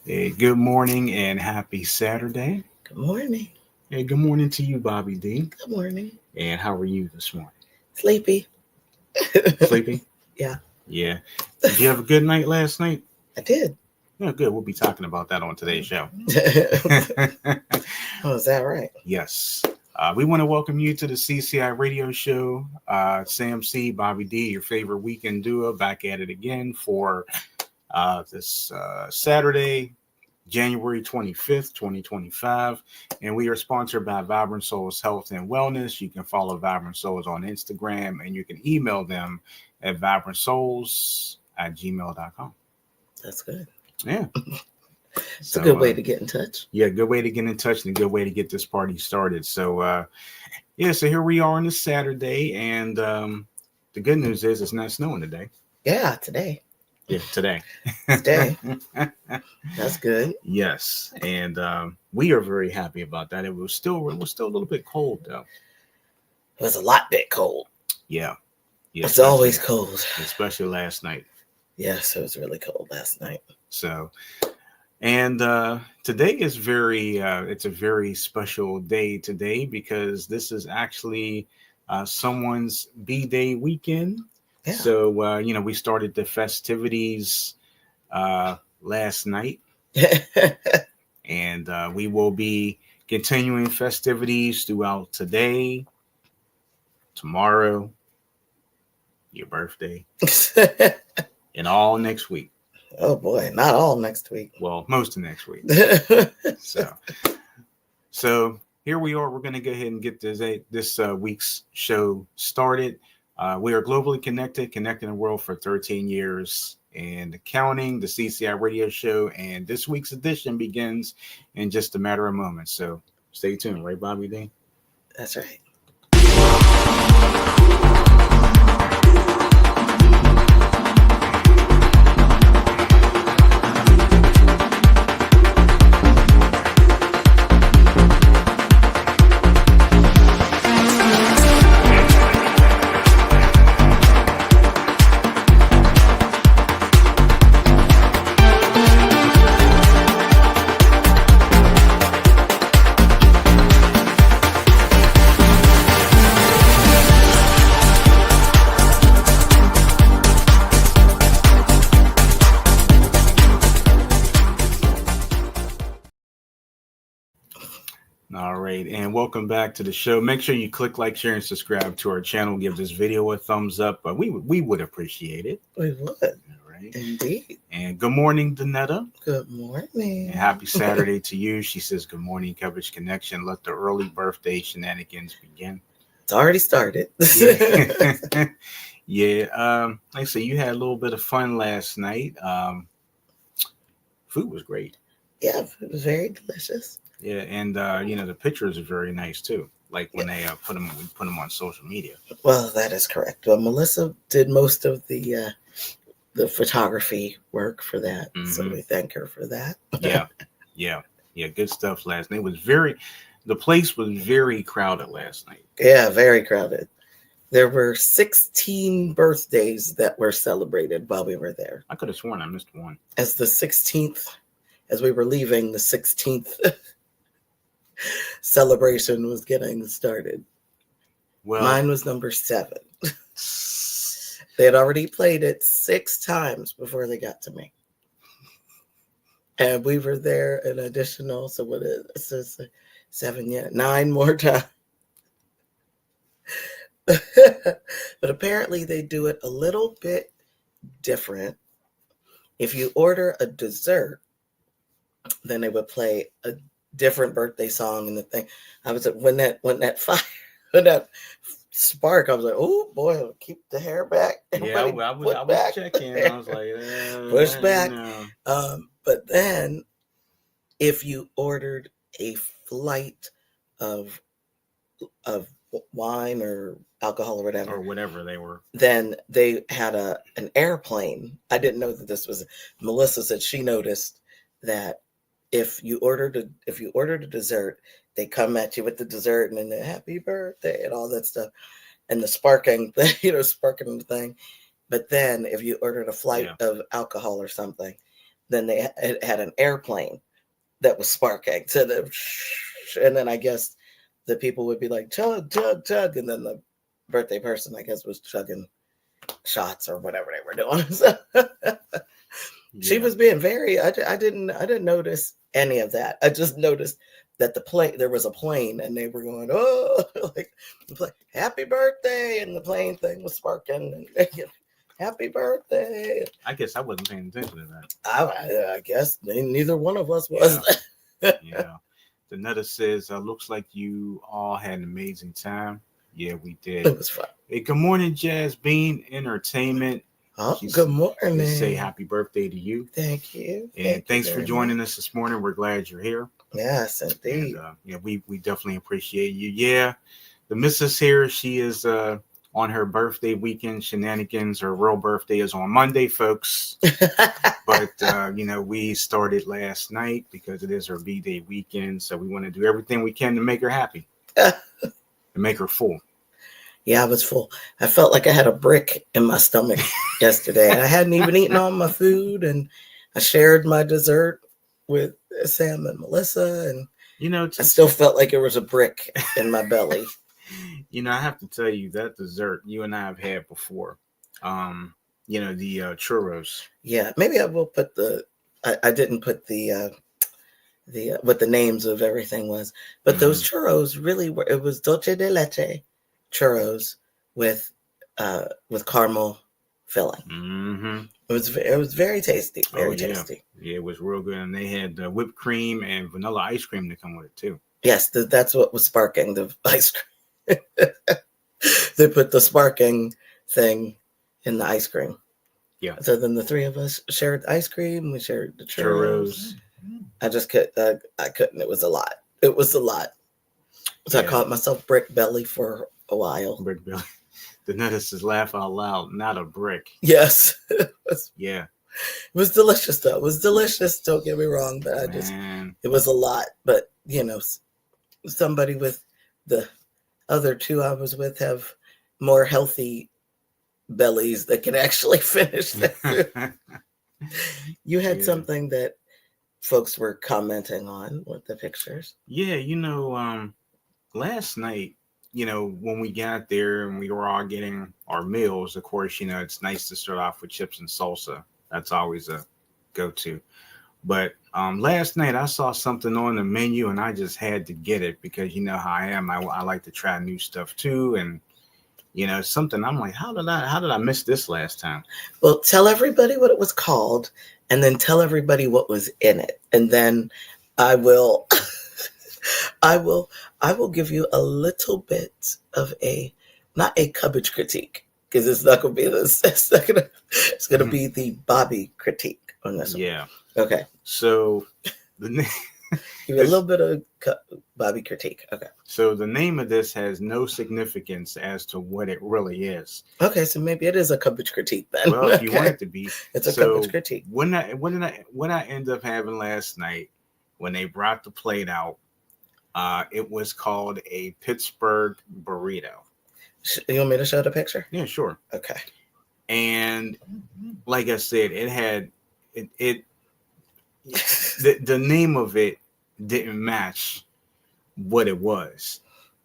Hey, good morning and happy Saturday. Good morning. Hey, good morning to you, Bobbie D. Good morning. And how are you this morning? Sleepy. Sleepy? Yeah, Yeah. Did you have a good night last night? I did. Yeah, good. We'll be talking about that on today's show. Oh, is that right? Yes. We want to welcome you to the CCI radio show. Sam C, Bobbie D, your favorite weekend duo, back at it again for this Saturday, January 25th, 2025. And we are sponsored by Vibrant Souls Health and Wellness. You can follow Vibrant Souls on Instagram and you can email them at vibrantsouls@gmail.com. That's good. Yeah. It's a good way to get in touch. Yeah, good way to get in touch and a good way to get this party started. So, so here we are on this Saturday. And the good news is it's not snowing today. Yeah, today. Yeah, today. Today. That's good. Yes, and we are very happy about that. It was still a little bit cold though. It was a lot bit cold. Yeah, It's always cold. especially last night. Yes, it was really cold last night. So, and today is it's a very special day today because this is actually someone's B-Day weekend. Yeah. So, we started the festivities last night. And we will be continuing festivities throughout today, tomorrow, your birthday, and all next week. Oh boy, not all next week. Well, most of next week. So here we are. We're going to go ahead and get this week's show started. We are globally connecting the world for 13 years. And counting, the CCI radio show, and this week's edition begins in just a matter of moments. So stay tuned, right, Bobbie D? That's right. All right, and welcome back to the show. Make sure you click like, share, and subscribe to our channel. Give this video a thumbs up. We would appreciate it. We would. All right. Indeed. And good morning, Danetta. Good morning. And happy Saturday to you. She says, good morning, Coverage Connection. Let the early birthday shenanigans begin. It's already started. Yeah. Yeah. Like I say, you had a little bit of fun last night. Food was great. Yeah, it was very delicious. Yeah, and the pictures are very nice too. Like when they put them on social media. Well, that is correct. Well, Melissa did most of the photography work for that, so we thank her for that. Yeah. Good stuff last night. The place was very crowded last night. Yeah, very crowded. There were 16 birthdays that were celebrated while we were there. I could have sworn I missed one. As we were leaving, the 16th celebration was getting started. Well, mine was number 7. They had already played it 6 times before they got to me. And we were there an additional, so what is it? 7, 9 more times. But apparently they do it a little bit different. If you order a dessert, then they would play a different birthday song and the thing. I was when that spark, I was like, oh boy, I'll keep the hair back. Yeah, I was checking. I was like, push back. But then if you ordered a flight of wine or alcohol or whatever they were, then they had an airplane. I didn't know that this was. Melissa said she noticed that if you ordered a dessert, they come at you with the dessert and then the happy birthday and all that stuff and the sparking thing, sparking the thing. But then if you ordered a flight of alcohol or something, then it had an airplane that was sparking. So and then I guess the people would be like, chug, chug, chug. And then the birthday person, I guess, was chugging shots or whatever they were doing. So she was being very, I didn't notice any of that. I just noticed that there was a plane and they were going, oh, like, happy birthday. And the plane thing was sparking. And, happy birthday. I guess I wasn't paying attention to that. I guess neither one of us was. Yeah. The Nutter says, looks like you all had an amazing time. Yeah, we did. It was fun. Hey, good morning, Jazz Bean Entertainment. Oh, good morning. Say happy birthday to you. Thank you. And thanks for joining us this morning. We're glad you're here. Yes, indeed. And, we definitely appreciate you. Yeah, the missus here, she is on her birthday weekend shenanigans. Her real birthday is on Monday, folks. But, we started last night because it is her B-Day weekend. So we want to do everything we can to make her happy. To make her full. Yeah, I was full. I felt like I had a brick in my stomach yesterday. I hadn't even eaten all my food, and I shared my dessert with Sam and Melissa, and I still felt like there was a brick in my belly. I have to tell you that dessert you and I have had before. The churros. Yeah, maybe I will put I didn't put the what the names of everything was, but those churros really were. It was dulce de leche churros with caramel filling. Mm-hmm. It was very tasty, very tasty. Yeah, it was real good, and they had whipped cream and vanilla ice cream to come with it too. Yes, that's what was sparking the ice cream. They put the sparking thing in the ice cream. Yeah. So then the three of us shared ice cream. We shared the churros. I just couldn't. I couldn't. It was a lot. So I called myself brick belly for a while. Brick belly. The Nutter says, laugh out loud, not a brick. Yes. Yeah. It was delicious, though. It was delicious. Don't get me wrong, but it was a lot. But, somebody with the other two I was with have more healthy bellies that can actually finish that. You had something that folks were commenting on with the pictures. Yeah, last night, when we got there and we were all getting our meals, of course, it's nice to start off with chips and salsa. That's always a go-to. But last night I saw something on the menu and I just had to get it because you know how I am. I like to try new stuff too. And, something I'm like, how did I miss this last time? Well, tell everybody what it was called and then tell everybody what was in it. And then I will give you a little bit of not a cabbage critique, because it's not going to be this. It's going to be the Bobbie critique on this one. Yeah. Okay. So give you a little bit of Bobbie critique. Okay. So the name of this has no significance as to what it really is. Okay, so maybe it is a cabbage critique then. Well, if you want it to be, it's a cabbage critique. What I ended up having last night when they brought the plate out, it was called a Pittsburgh burrito. You want me to show the picture? Yeah, sure. Okay. And like I said, it had the name of it didn't match what it was.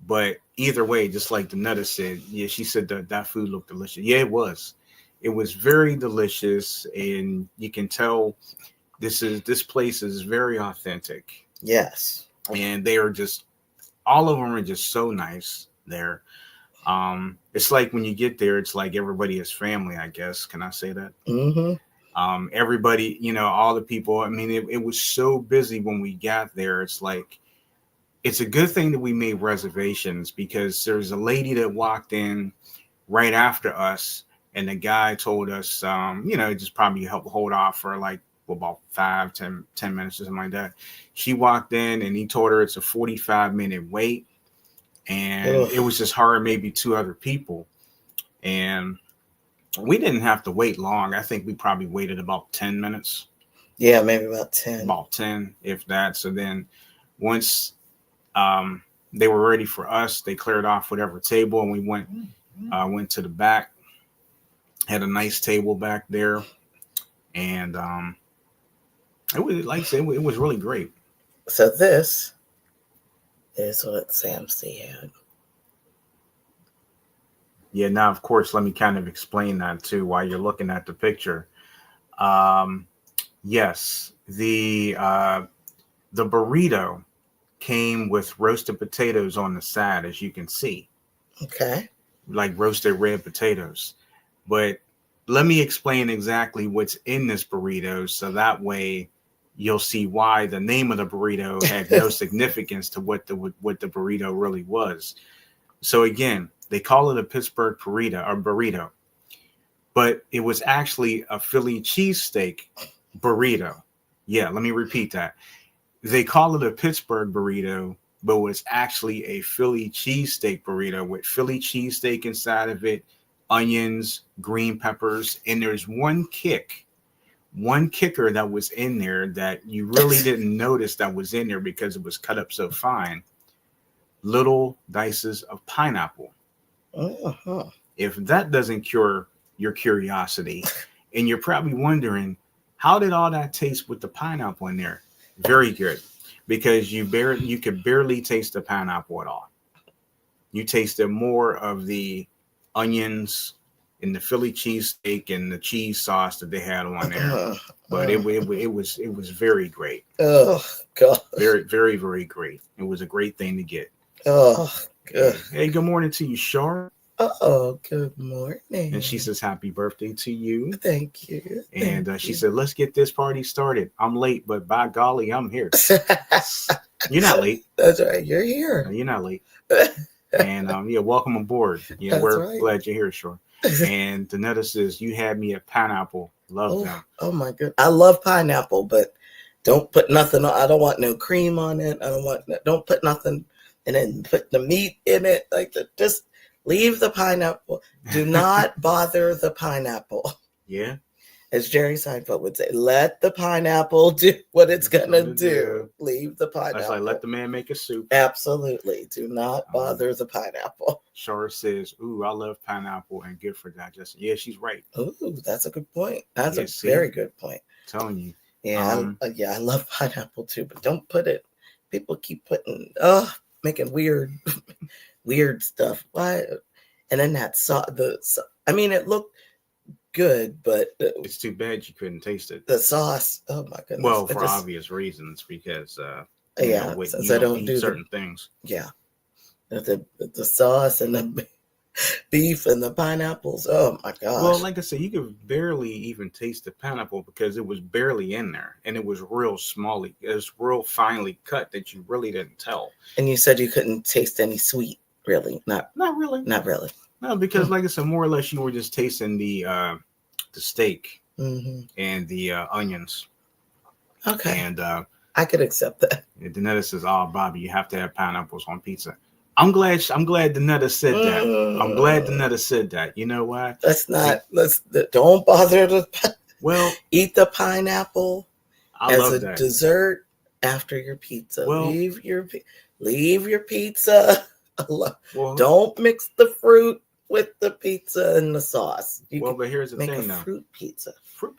But either way, just like the Nutter said, yeah, she said that food looked delicious. Yeah, it was. It was very delicious, and you can tell this place is very authentic. Yes. And they are all of them are just so nice there. It's like when you get there, it's like everybody is family, I guess. Can I say that? Mm-hmm. Everybody, all the people. I mean, it was so busy when we got there. It's like, it's a good thing that we made reservations because there's a lady that walked in right after us, and the guy told us, just probably help hold off for like about 10 minutes or something like that. She walked in and he told her it's a 45-minute wait. And it was just her and maybe two other people. And we didn't have to wait long. I think we probably waited about 10 minutes. Yeah, maybe about 10. About 10, if that. So then once they were ready for us, they cleared off whatever table and we went to the back. Had a nice table back there. And It was, like I said, it was really great. So this is what CMC had. Yeah, now, of course, let me kind of explain that too while you're looking at the picture. Yes, the burrito came with roasted potatoes on the side, as you can see. Okay. Like roasted red potatoes. But let me explain exactly what's in this burrito so that way you'll see why the name of the burrito had no significance to what the burrito really was. So again, they call it a Pittsburgh burrito, but it was actually a Philly cheesesteak burrito. Yeah, let me repeat that. They call it a Pittsburgh burrito, but it was actually a Philly cheesesteak burrito with Philly cheesesteak inside of it, onions, green peppers, and there's one kicker that was in there that you really didn't notice that was in there because it was cut up so fine. Little dices of pineapple. Uh-huh. If that doesn't cure your curiosity, and you're probably wondering, how did all that taste with the pineapple in there? Very good, because you could barely taste the pineapple at all. You tasted more of the onions and the Philly cheesesteak and the cheese sauce that they had on there. But it was very great. Oh God! Very, very, very great. It was a great thing to get. Oh good. Hey, good morning to you, Shar. Oh, good morning. And she says, happy birthday to you. Thank you. And she said, let's get this party started. I'm late, but by golly, I'm here. You're not late. That's right. You're here. No, you're not late. And yeah, welcome aboard. Yeah, we're glad you're here, Shar. And Danetta says, you had me at pineapple. Love them. Oh my goodness. I love pineapple, but don't put nothing on. I don't want no cream on it. Don't put nothing and then put the meat in it. Just leave the pineapple. Do not bother the pineapple. Yeah. As Jerry Seinfeld would say, let the pineapple do what it's going to do. Leave the pineapple. That's like, let the man make a soup. Absolutely. Do not bother the pineapple. Shar says, ooh, I love pineapple and good for digestion. Yeah, she's right. Ooh, that's a good point. That's a very good point. I'm telling you. Yeah, I love pineapple too, but don't put it. People keep putting, making weird stuff. Why? And then that it looked good, but it's too bad you couldn't taste it. The sauce, oh my goodness. Well, for obvious reasons, because since I don't do certain things. Yeah, the sauce and the beef and the pineapples. Oh my gosh. Well, like I said, you could barely even taste the pineapple because it was barely in there, and it was real smally. It was real finely cut that you really didn't tell. And you said you couldn't taste any sweet, really? Not really. No, because like I said, more or less you were just tasting the steak and the onions. Okay. And I could accept that. Danetta says, "Oh, Bobbie, you have to have pineapples on pizza." I'm glad Danetta said that. I'm glad Danetta said that. You know why? Don't bother to eat the pineapple as a dessert after your pizza. Well, leave your pizza alone. Well, don't mix the fruit with the pizza and the sauce. But here's the thing, though. Fruit pizza. Fruit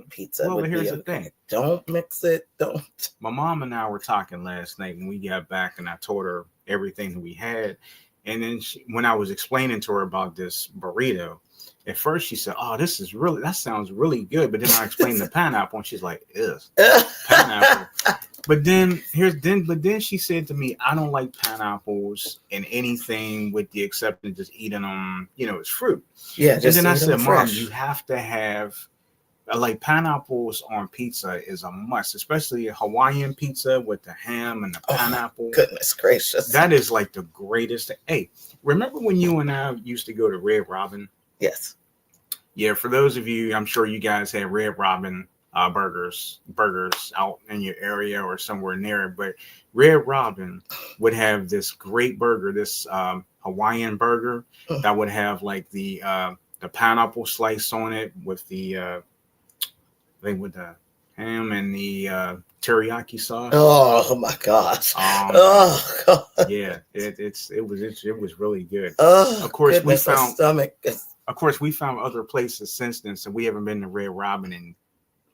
pizza. Well, but here's the thing. Don't mix it. Don't. My mom and I were talking last night when we got back, and I told her everything that we had. And then when I was explaining to her about this burrito, at first she said, "Oh, that sounds really good." But then I explained the pineapple, and she's like, "Ew, pineapple." But then she said to me, "I don't like pineapples in anything with the exception of just eating them, it's fruit." Yeah. And then I said, "Mom, you have to have like pineapples on pizza is a must, especially a Hawaiian pizza with the ham and the pineapple." Goodness gracious. That is like the greatest thing. Hey, remember when you and I used to go to Red Robin? Yes. Yeah, for those of you, I'm sure you guys had Red Robin burgers out in your area or somewhere near it. But Red Robin would have this great burger, this Hawaiian burger that would have like the pineapple slice on it with the ham and the teriyaki sauce. Oh my gosh! God. Yeah, it was really good. Of course, we found other places since then, so we haven't been to Red Robin in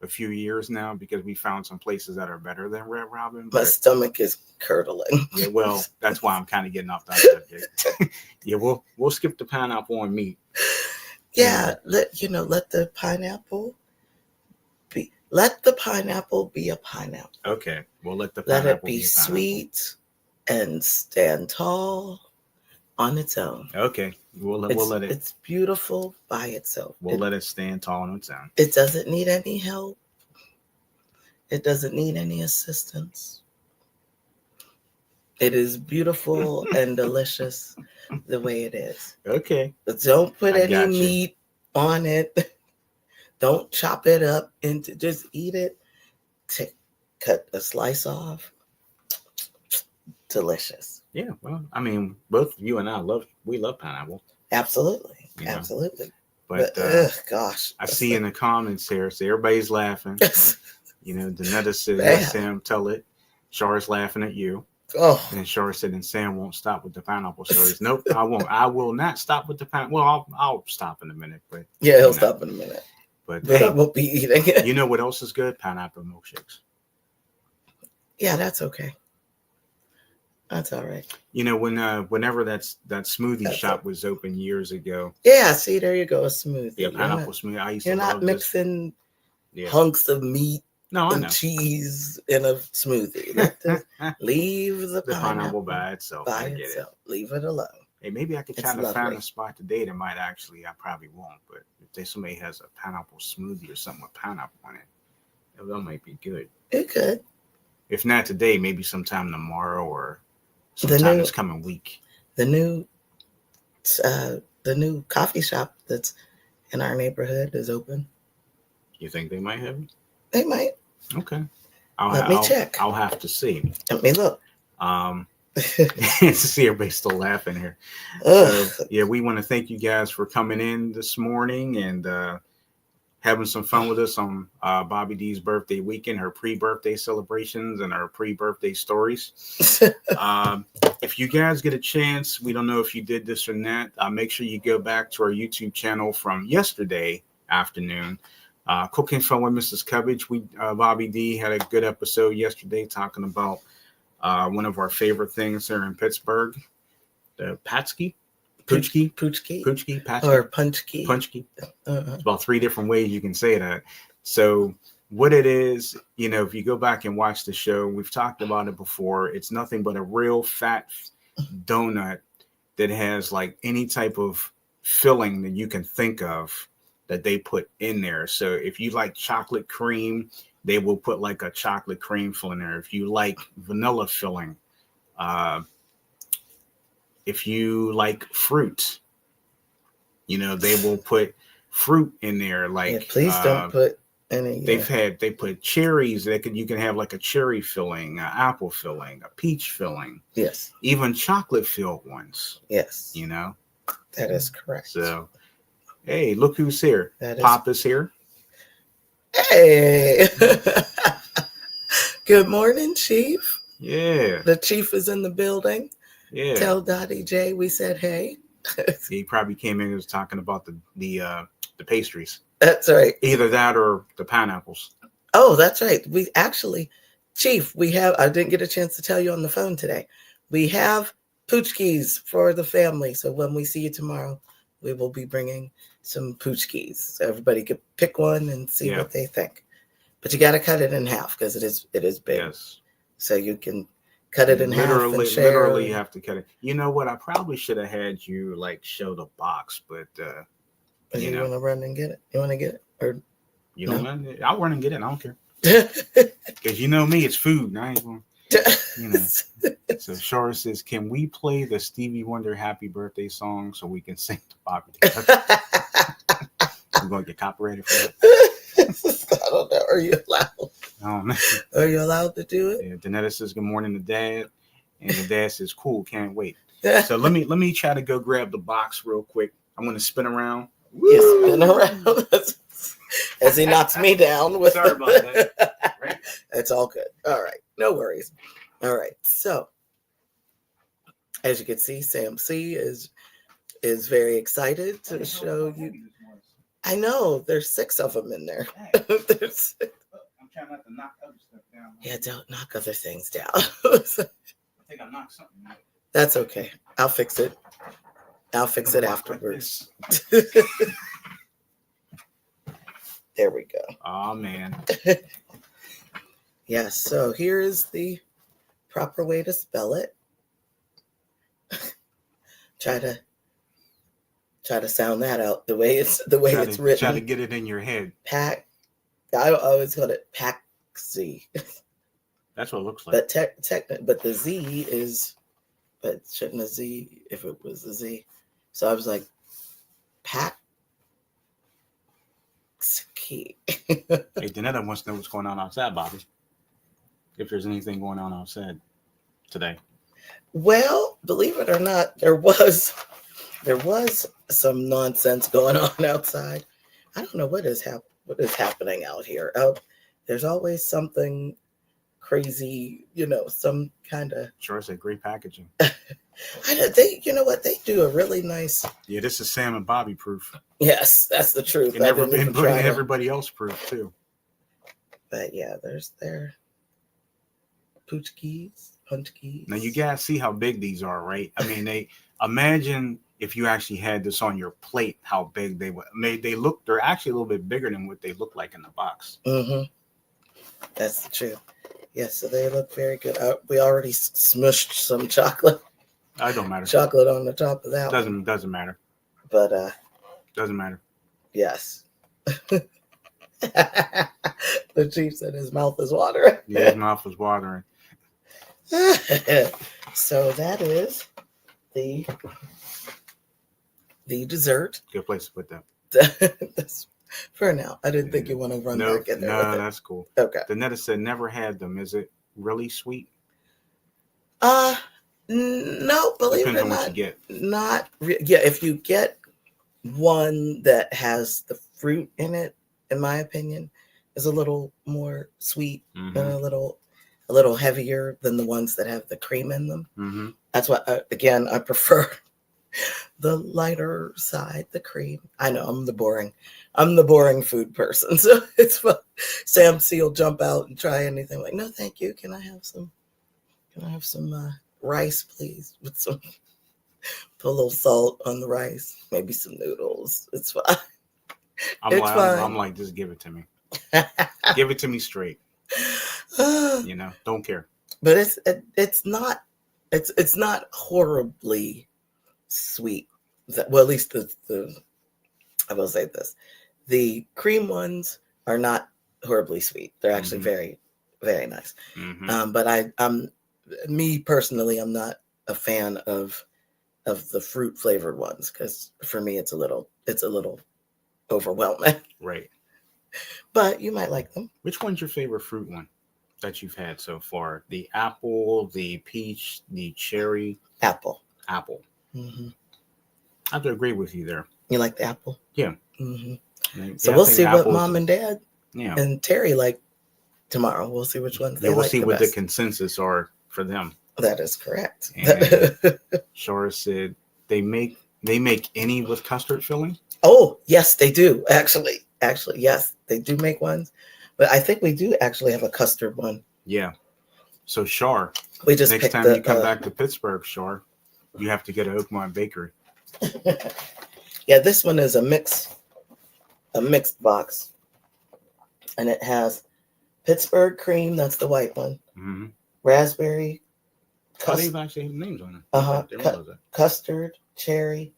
a few years now because we found some places that are better than Red Robin. My stomach is curdling. Yeah, well, that's why I'm kind of getting off that subject. Yeah, we'll skip the pineapple on meat. Yeah, let the pineapple be a pineapple. Okay, we'll let the pineapple let it be sweet and stand tall on its own. Okay, we'll let it. It's beautiful by itself. We'll let it stand tall on its own. It doesn't need any help. It doesn't need any assistance. It is beautiful and delicious the way it is. Okay. Don't put any meat on it. Don't chop it up into, just eat it. Cut a slice off. Delicious. Yeah, well, I mean, both you and I love pineapple. Absolutely. Absolutely. But gosh. I see in the comments here, so everybody's laughing. Danetta said, let Sam tell it. Char's laughing at you. Oh. And Char said, and Sam won't stop with the pineapple stories. Nope, I won't. I will not stop with the pineapple. Well, I'll stop in a minute. But yeah, he'll stop in a minute. But I won't be eating it. You know what else is good? Pineapple milkshakes. Yeah, that's okay. That's all right. Whenever that smoothie shop was open years ago. Yeah, see, there you go, a smoothie. Yeah, pineapple smoothie. I used to love You're not mixing hunks of meat and cheese in a smoothie. Leave the pineapple by itself. Leave it alone. Hey, maybe I could try to find a spot today that might actually, I probably won't, but if somebody has a pineapple smoothie or something with pineapple on it, that might be good. It could. If not today, maybe sometime tomorrow or sometime this coming week. The new coffee shop that's in our neighborhood is open. You think they might have it? They might. Okay. Let me check. I'll have to see. Let me look. See, everybody's still laughing here. So, we want to thank you guys for coming in this morning and having some fun with us on Bobbie D's birthday weekend, her pre-birthday celebrations and her pre-birthday stories. If you guys get a chance, we don't know if you did this or not, make sure you go back to our YouTube channel from yesterday afternoon. Cooking Fun with Mrs. Cubbage. Bobbie D had a good episode yesterday talking about one of our favorite things here in Pittsburgh, the Patsky. Poochki, Patsky. Or Punchki. It's about 3 different ways you can say that. So what it is, if you go back and watch the show, we've talked about it before. It's nothing but a real fat donut that has like any type of filling that you can think of that they put in there. So if you like chocolate cream, they will put like a chocolate cream filling there. If you like vanilla filling, if you like fruit, they will put fruit in there. Like, please don't put any. They put cherries. You can have like a cherry filling, an apple filling, a peach filling. Yes. Even chocolate filled ones. Yes. That is correct. So, hey, look who's here. Papa's here. Hey. Good morning, Chief. Yeah. The Chief is in the building. Yeah. Tell Dottie J we said hey. He probably came in and was talking about the pastries. That's right. Either that or the pineapples. Oh, that's right. We actually, Chief, I didn't get a chance to tell you on the phone today. We have poochkies for the family. So when we see you tomorrow, we will be bringing some poochkies. So everybody could pick one and see what they think. But you got to cut it in half because it is big. Yes. So you can cut it in half and share. Literally, you have to cut it. You know what? I probably should have had you show the box, but you want to run and get it? You want to get it, or you don't want it? I'll run and get it. I don't care. Because you know me, it's food. And I ain't going. So Shara says, "Can we play the Stevie Wonder Happy Birthday song so we can sing to Bobbie?" I'm going to get copyrighted for that. I don't know. Are you allowed? I don't know. Are you allowed to do it? Yeah, Danetta says good morning to Dad, and the Dad says cool, can't wait. So let me try to go grab the box real quick. I'm going to spin around. Yes, spin around as he knocks me down. Sorry about that. Right? It's all good. All right, no worries. All right, so as you can see, Sam C is very excited to show you. I know. There's 6 of them in there. There's 6. I'm trying not to knock other stuff down. Yeah, don't knock other things down. I think I knocked something out. That's okay. I'll fix it. I'll fix it afterwards. Like there we go. Oh, man. Yes, so here is the proper way to spell it. Try to sound that out the way it's written. Try to get it in your head. I always call it Paxi. That's what it looks like. But the Z is, but shouldn't a Z if it was a Z? So I was like, Paxi. Hey, Danetta wants to know what's going on outside, Bobbie. If there's anything going on outside today. Well, believe it or not, there was some nonsense going on outside. I don't know what is happening out here. There's always something crazy, some kind of. Sure, it's a great packaging. You know what? They do a really nice. Yeah, this is Sam and Bobbie proof. Yes, that's the truth. And everybody else proof too. But yeah, there's their punchkis. Now you guys see how big these are, right? I mean, imagine if you actually had this on your plate, how big they would. They're actually a little bit bigger than what they look like in the box. Mm-hmm. That's true. Yes, so they look very good. We already smushed some chocolate. It don't matter. Chocolate on the top of that. Doesn't matter. But doesn't matter. Yes. The chief said his mouth is watering. Yeah, his mouth was watering. So that is the dessert. Good place to put that. For now. I didn't think you want to run back in there. No, that's cool. Okay. Danetta said never had them. Is it really sweet? No, believe Depends it or on not. what you get. Yeah, if you get one that has the fruit in it, in my opinion, is a little more sweet and a little heavier than the ones that have the cream in them. Mm-hmm. That's why, I prefer the lighter side, the cream. I know I'm the boring food person, so it's fun. Sam C will jump out and try anything. Like, no, thank you. Can I have some rice, please? Put a little salt on the rice, maybe some noodles. It's fine. I'm like, just give it to me. Give it to me straight. Don't care. But it's not horribly sweet. Well, at least I will say this: the cream ones are not horribly sweet. They're actually very, very nice. Mm-hmm. But me personally, I'm not a fan of the fruit flavored ones because for me it's a little overwhelming. Right. But you might like them. Which one's your favorite fruit one that you've had so far? The apple, the peach, the cherry? Apple. Mm-hmm. I have to agree with you there. You like the apple? Yeah. Mm-hmm. So we'll see what Mom and Dad and Terry like tomorrow. We'll see which ones they like. We'll see what best. the consensus are for them. That is correct. And Shara said they make any with custard filling. Oh, yes, they do. Actually, yes, they do make ones. But I think we do actually have a custard one. Yeah. So Shar, we just next time you come back to Pittsburgh, Shar, you have to get an Oakmont Bakery. Yeah, this one is a mixed box. And it has Pittsburgh cream, that's the white one. Mm-hmm. Raspberry. They actually have names on it. Custard, cherry,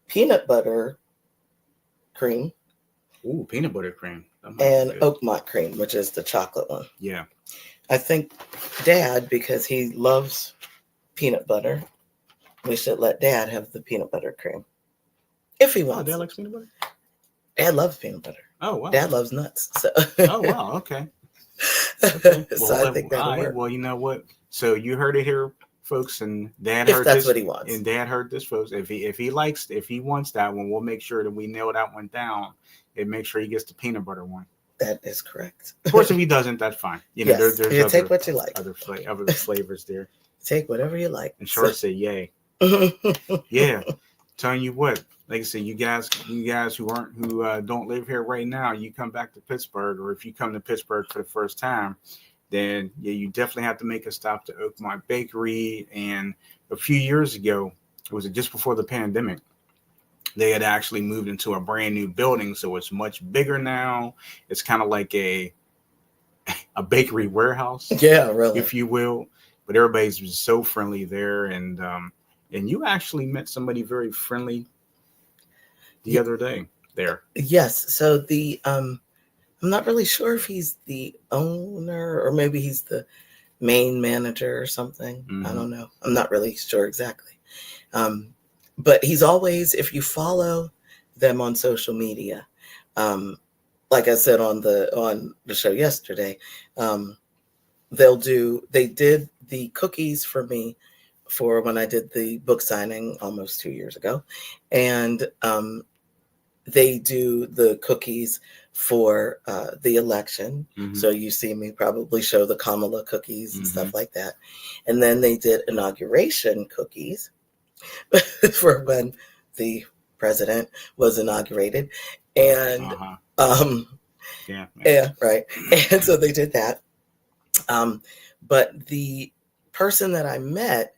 peanut butter cream. Ooh, peanut butter cream. And Oakmont cream, which is the chocolate one. Yeah. I think Dad, because he loves peanut butter, we should let Dad have the peanut butter cream. If he wants. Dad likes peanut butter? Dad loves peanut butter. Oh, wow. Dad loves nuts. So. Oh, wow. Okay. Well, so I think that'll work. Well, you know what? So you heard it here, folks, and Dad if heard that's this, what he wants. And Dad heard this, folks. If he wants that one, we'll make sure that we nail that one down and make sure he gets the peanut butter one. That is correct. Of course, if he doesn't, that's fine. There's take what you like. Other flavors there. Take whatever you like. And Shar said, "Yay, yeah." telling you what, like I said, you guys who don't live here right now, you come back to Pittsburgh, or if you come to Pittsburgh for the first time, then yeah, you definitely have to make a stop to Oakmont Bakery. And a few years ago, was it just before the pandemic, they had actually moved into a brand new building, so it's much bigger now. It's kind of like a bakery warehouse, yeah, really, if you will. But everybody's just so friendly there, and you actually met somebody very friendly the other day there. Yes. So the I'm not really sure if he's the owner or maybe he's the main manager or something. Mm-hmm. I don't know. I'm not really sure exactly. But he's always, if you follow them on social media, like I said on the show yesterday, they did the cookies for me for when I did the book signing almost 2 years ago. And they do the cookies for the election. Mm-hmm. So you see me probably show the Kamala cookies and Mm-hmm. stuff like that. And then they did inauguration cookies for when the president was inaugurated. And yeah, right. And so they did that. But the person that I met,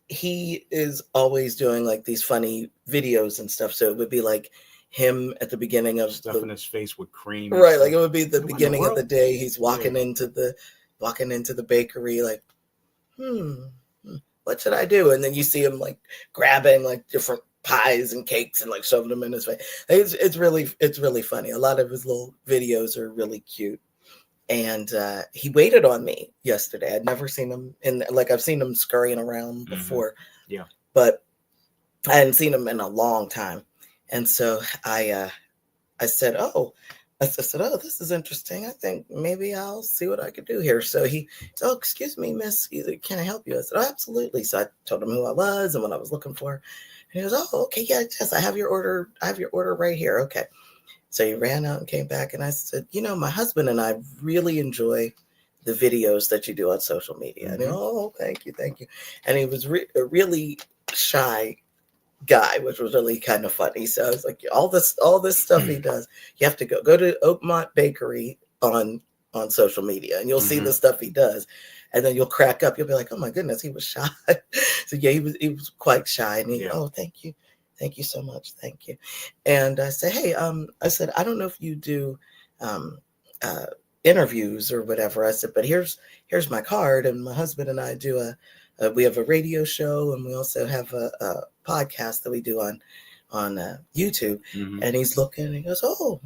he is always doing like these funny videos and stuff. So it would be like him at the beginning of stuffing his face with cream, right? Like it would be the beginning of the day. He's walking into the bakery, like, what should I do? And then you see him like grabbing like different pies and cakes and like shoving them in his face. It's really funny. A lot of his little videos are really cute. And he waited on me yesterday. I'd never seen him I've seen him scurrying around before. Mm-hmm. Yeah. But I hadn't seen him in a long time. And so I said, this is interesting. I think maybe I'll see what I could do here. So he said, oh, excuse me, miss, can I help you? I said, oh, absolutely. So I told him who I was and what I was looking for. And he goes, oh, okay, yeah, yes, I have your order. I have your order right here. Okay. So he ran out and came back, and I said, my husband and I really enjoy the videos that you do on social media. Mm-hmm. And he, oh, thank you. And he was a really shy guy, which was really kind of funny. So I was like, all this stuff he does, you have to go to Oakmont Bakery on social media, and you'll see the stuff he does, and then you'll crack up. You'll be like, oh my goodness, he was shy. So yeah, he was quite shy, and he, oh, thank you. Thank you so much. Thank you. And I said, hey, I said, I don't know if you do interviews or whatever. I said, but here's my card. And my husband and I do we have a radio show, and we also have a podcast that we do on YouTube. Mm-hmm. And he's looking and he goes, oh,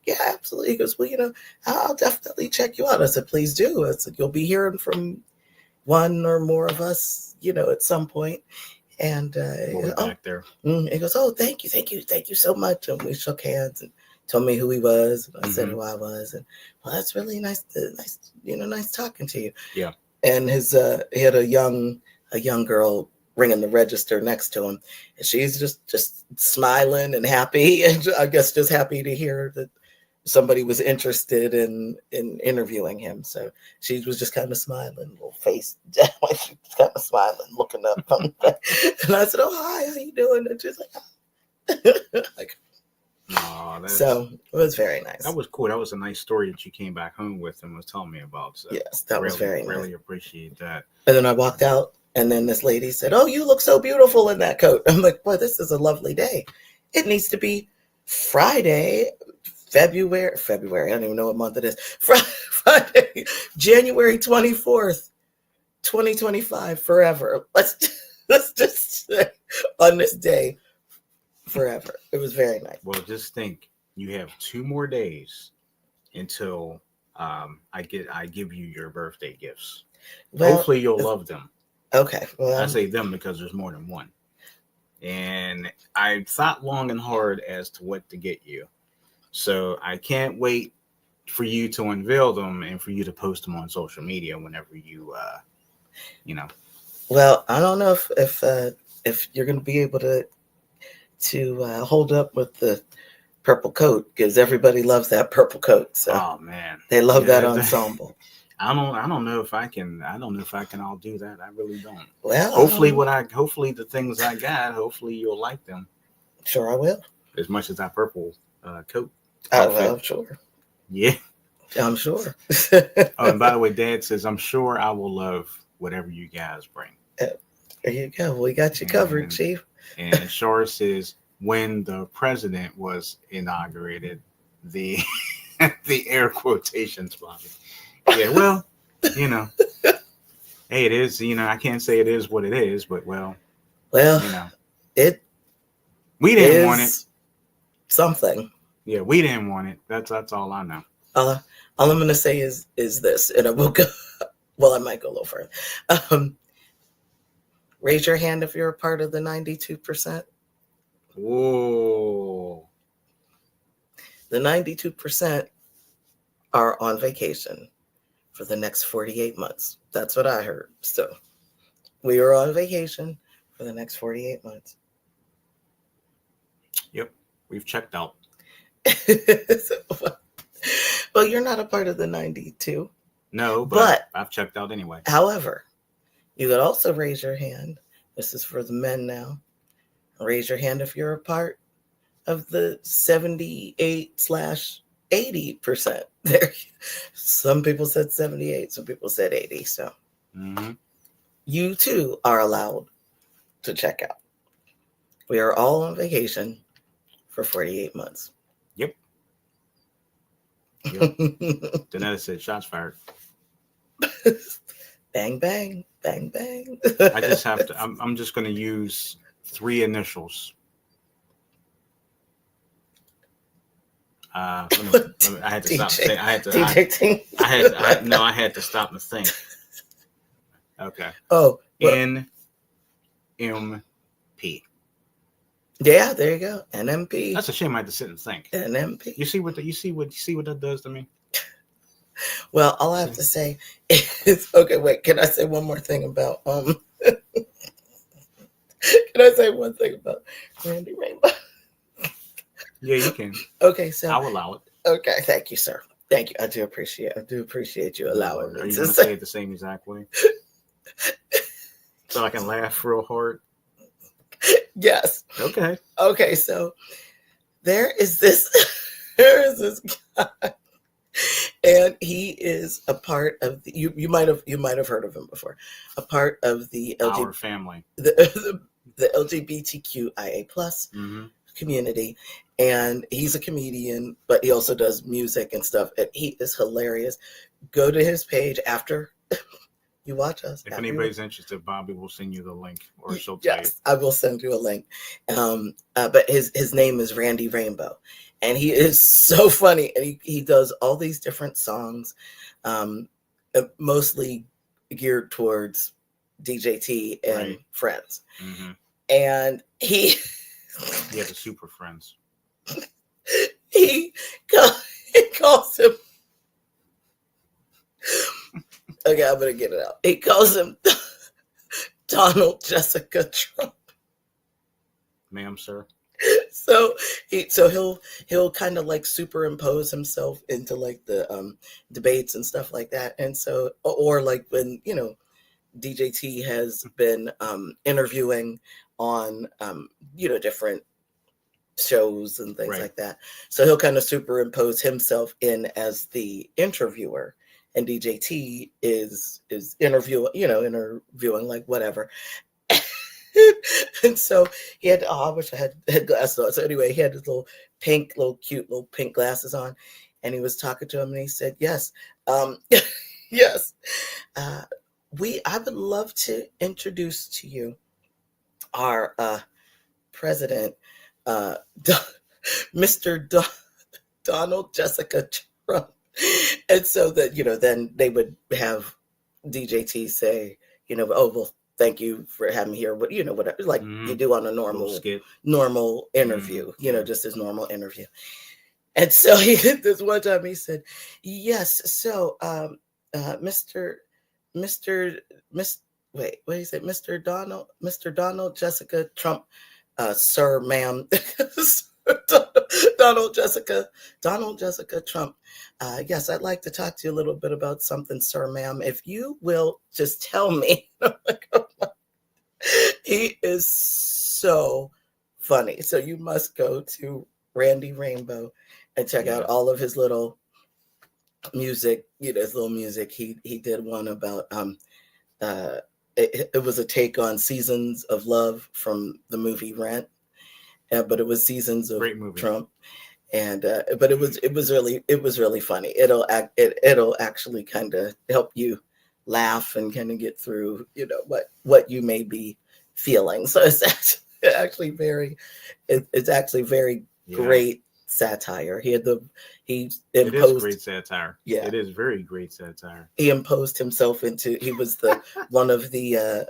yeah, absolutely. He goes, well, I'll definitely check you out. I said, please do. I said, you'll be hearing from one or more of us, at some point. And back there. He goes, oh, thank you so much. And we shook hands and told me who he was. And I said who I was. And well, that's really nice, nice talking to you. Yeah. And he had a young girl ringing the register next to him, and she's just smiling and happy, and I guess just happy to hear that somebody was interested in interviewing him. So she was just kind of smiling, little face down, she was kind of smiling, looking up. And I said, oh, hi, how you doing? And she's like, so it was very nice. That was cool. That was a nice story that you came back home with and was telling me about. So yes, that was very nice. Really appreciate that. And then I walked out, and then this lady said, oh, you look so beautiful in that coat. I'm like, boy, this is a lovely day. It needs to be Friday, February. I don't even know what month it is. Friday, January 24th, 2025, forever. Let's just say on this day, forever. It was very nice. Well, just think, you have 2 more days until I give you your birthday gifts. Well, hopefully you'll love them. Okay. Well, I say them because there's more than one. And I thought long and hard as to what to get you. So I can't wait for you to unveil them and for you to post them on social media whenever you. Well, I don't know if you're going to be able to hold up with the purple coat, because everybody loves that purple coat. So oh man, they love that ensemble. I don't know if I can all do that. I really don't. Well, hopefully the things I got, hopefully you'll like them. Sure, I will. As much as that purple coat. I'm sure. Yeah. I'm sure. Oh, and by the way, Dad says, I'm sure I will love whatever you guys bring. There you go. We got you covered, Chief. And Shar says, when the president was inaugurated, the air quotations, Bobbie. Yeah, well, you know, hey, it is, I can't say it is what it is, but well, we didn't want it. Something. Yeah, we didn't want it. That's all I know. All I'm gonna say is this, and I will go. Well, I might go a little further. Raise your hand if you're a part of the 92%. Whoa. The 92% are on vacation for the next 48 months. That's what I heard. So we are on vacation for the next 48 months. Yep, we've checked out. Well, you're not a part of the 92. No, but I've checked out anyway. However, you could also raise your hand. This is for the men now. Raise your hand if you're a part of the 78/80%. There, some people said 78, some people said 80. So you too are allowed to check out. We are all on vacation for 48 months. Yep. Danetta said, shots fired. Bang, bang, bang, bang. I just have to, I'm just going to use 3 initials. I had to stop. I had to stop and think. Okay. Oh. Well, NMP. Yeah, there you go. NMP. That's a shame I had to sit and think. NMP. You see what that does to me? Well, all I have to say is, okay, wait, can I say one more thing about can I say one thing about Randy Rainbow? Yeah, you can. Okay, so I'll allow it. Okay, thank you, sir. Thank you. I do appreciate you allowing me. Are you going to say it the same exact way? So I can laugh real hard? Yes. Okay. Okay, so there is this guy, and he is a part of the, you might have heard of him before, a part of the Our family, the LGBTQIA plus community, and he's a comedian, but he also does music and stuff, and he is hilarious. Go to his page after you watch us. If anybody's interested, Bobbie will send you the link, or she'll tell you. Yes, I will send you a link. But his name is Randy Rainbow, and he is so funny, and he does all these different songs, mostly geared towards DJT and friends. Mm-hmm. And he has the super friends. He calls him. Okay, I'm gonna get it out. He calls him Donald Jessica Trump. Ma'am, sir. So he'll kind of like superimpose himself into like the debates and stuff like that. And so, or like when, DJT has been interviewing on different shows and things like that. So he'll kind of superimpose himself in as the interviewer, and DJT is interviewing like whatever. And so he had, I wish I had glasses on. So anyway, he had his cute little pink glasses on, and he was talking to him, and he said, yes, yes, I would love to introduce to you our president, Mr. Donald Jessica Trump. And so that, then they would have DJT say, oh, well, thank you for having me here. Whatever, like you do on a normal interview, just his normal interview. And so this one time he said, yes, so Mr. Donald Jessica Trump, sir, ma'am, Donald Jessica Trump. Yes, I'd like to talk to you a little bit about something, sir, ma'am. If you will just tell me. He is so funny. So you must go to Randy Rainbow and check out all of his little music. His little music. He did one about it was a take on Seasons of Love from the movie Rent, but it was Seasons of Trump. And but it was really funny. It'll actually kind of help you laugh and kind of get through what you may be feeling. So it's actually very great satire. It is great satire. Yeah, it is very great satire. He imposed himself into. He was one of the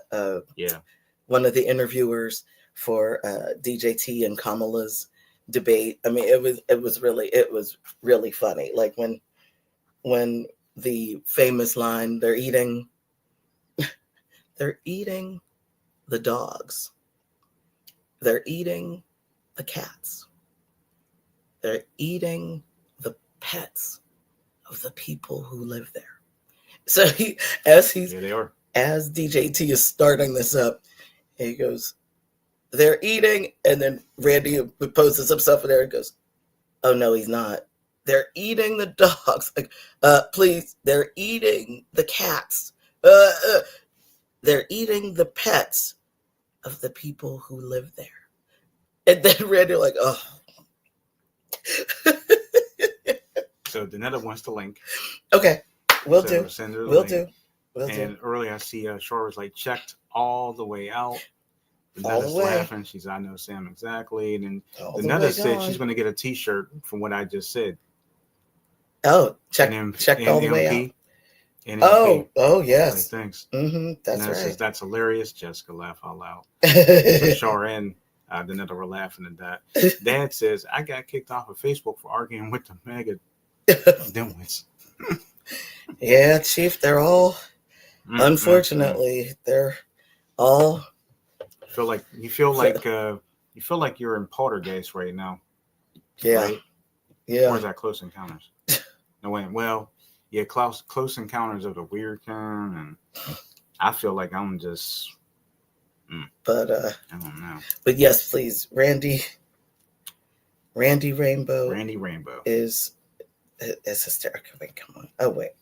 interviewers for DJT and Kamala's debate. I mean, it was really funny. Like when the famous line, they're eating the dogs, they're eating the cats, they're eating the pets of the people who live there. So as DJT is starting this up, he goes, they're eating, and then Randy poses himself in there and goes, oh no, he's not. They're eating the dogs. Like, please, they're eating the cats. They're eating the pets of the people who live there. And then Randy like, oh. So Danetta wants the link. Okay, we'll do. And earlier I see Shore was like checked all the way out. Danetta's laughing. She's, I know Sam exactly. And then Danetta said she's going to get a T-shirt from what I just said. Oh, checked all the way out. NMP. Oh, yes. Like, thanks. Mm-hmm, that's right. Says, that's hilarious. Jessica laugh out loud. So Shore and Danetta were laughing at that. Dad says, I got kicked off of Facebook for arguing with the mega dimwits. Yeah, Chief, they're all, unfortunately, they're all. You feel like you're in Poltergeist right now. Yeah. Right? Yeah. Or is that Close Encounters? No, wait. Well, yeah, Close Encounters of the Weird Kind, and I feel like I'm just. But I don't know. But yes, please, Randy Rainbow. Randy Rainbow is hysterical. Wait, come on. Oh wait.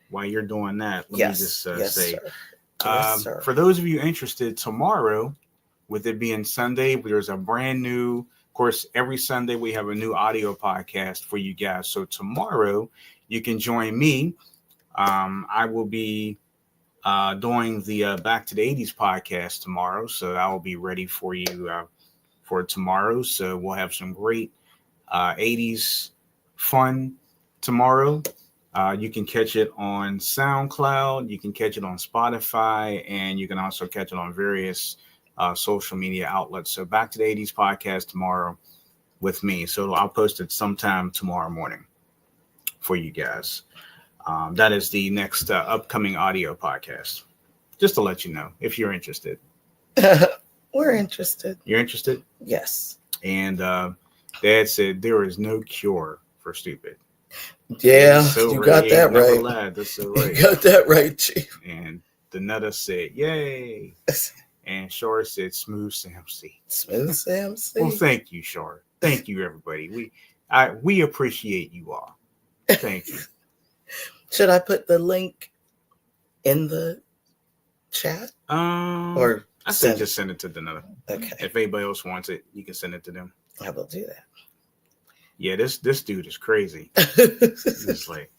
While you're doing that, let me just say. Sir. Yes, sir. For those of you interested, tomorrow, with it being Sunday, there's a brand new, of course, every Sunday we have a new audio podcast for you guys. So tomorrow you can join me. I will be doing the Back to the 80s podcast tomorrow. So I will be ready for you for tomorrow. So we'll have some great 80s fun tomorrow. You can catch it on SoundCloud, you can catch it on Spotify, and you can also catch it on various social media outlets. So Back to the 80s podcast tomorrow with me. So I'll post it sometime tomorrow morning for you guys. That is the next upcoming audio podcast. Just to let you know if you're interested. We're interested. You're interested? Yes. And Dad said there is no cure for stupid. Yeah, you got that right. Lied. That's so right. You got that right, Chief. And Danetta said, yay. And Shore said, smooth Sam C. Smooth Sam C. Well, thank you, Shore. Thank you, everybody. We appreciate you all. Thank you. Should I put the link in the chat? Or I say just send it to Danetta. Okay. If anybody else wants it, you can send it to them. I will do that. Yeah, this dude is crazy. It's like,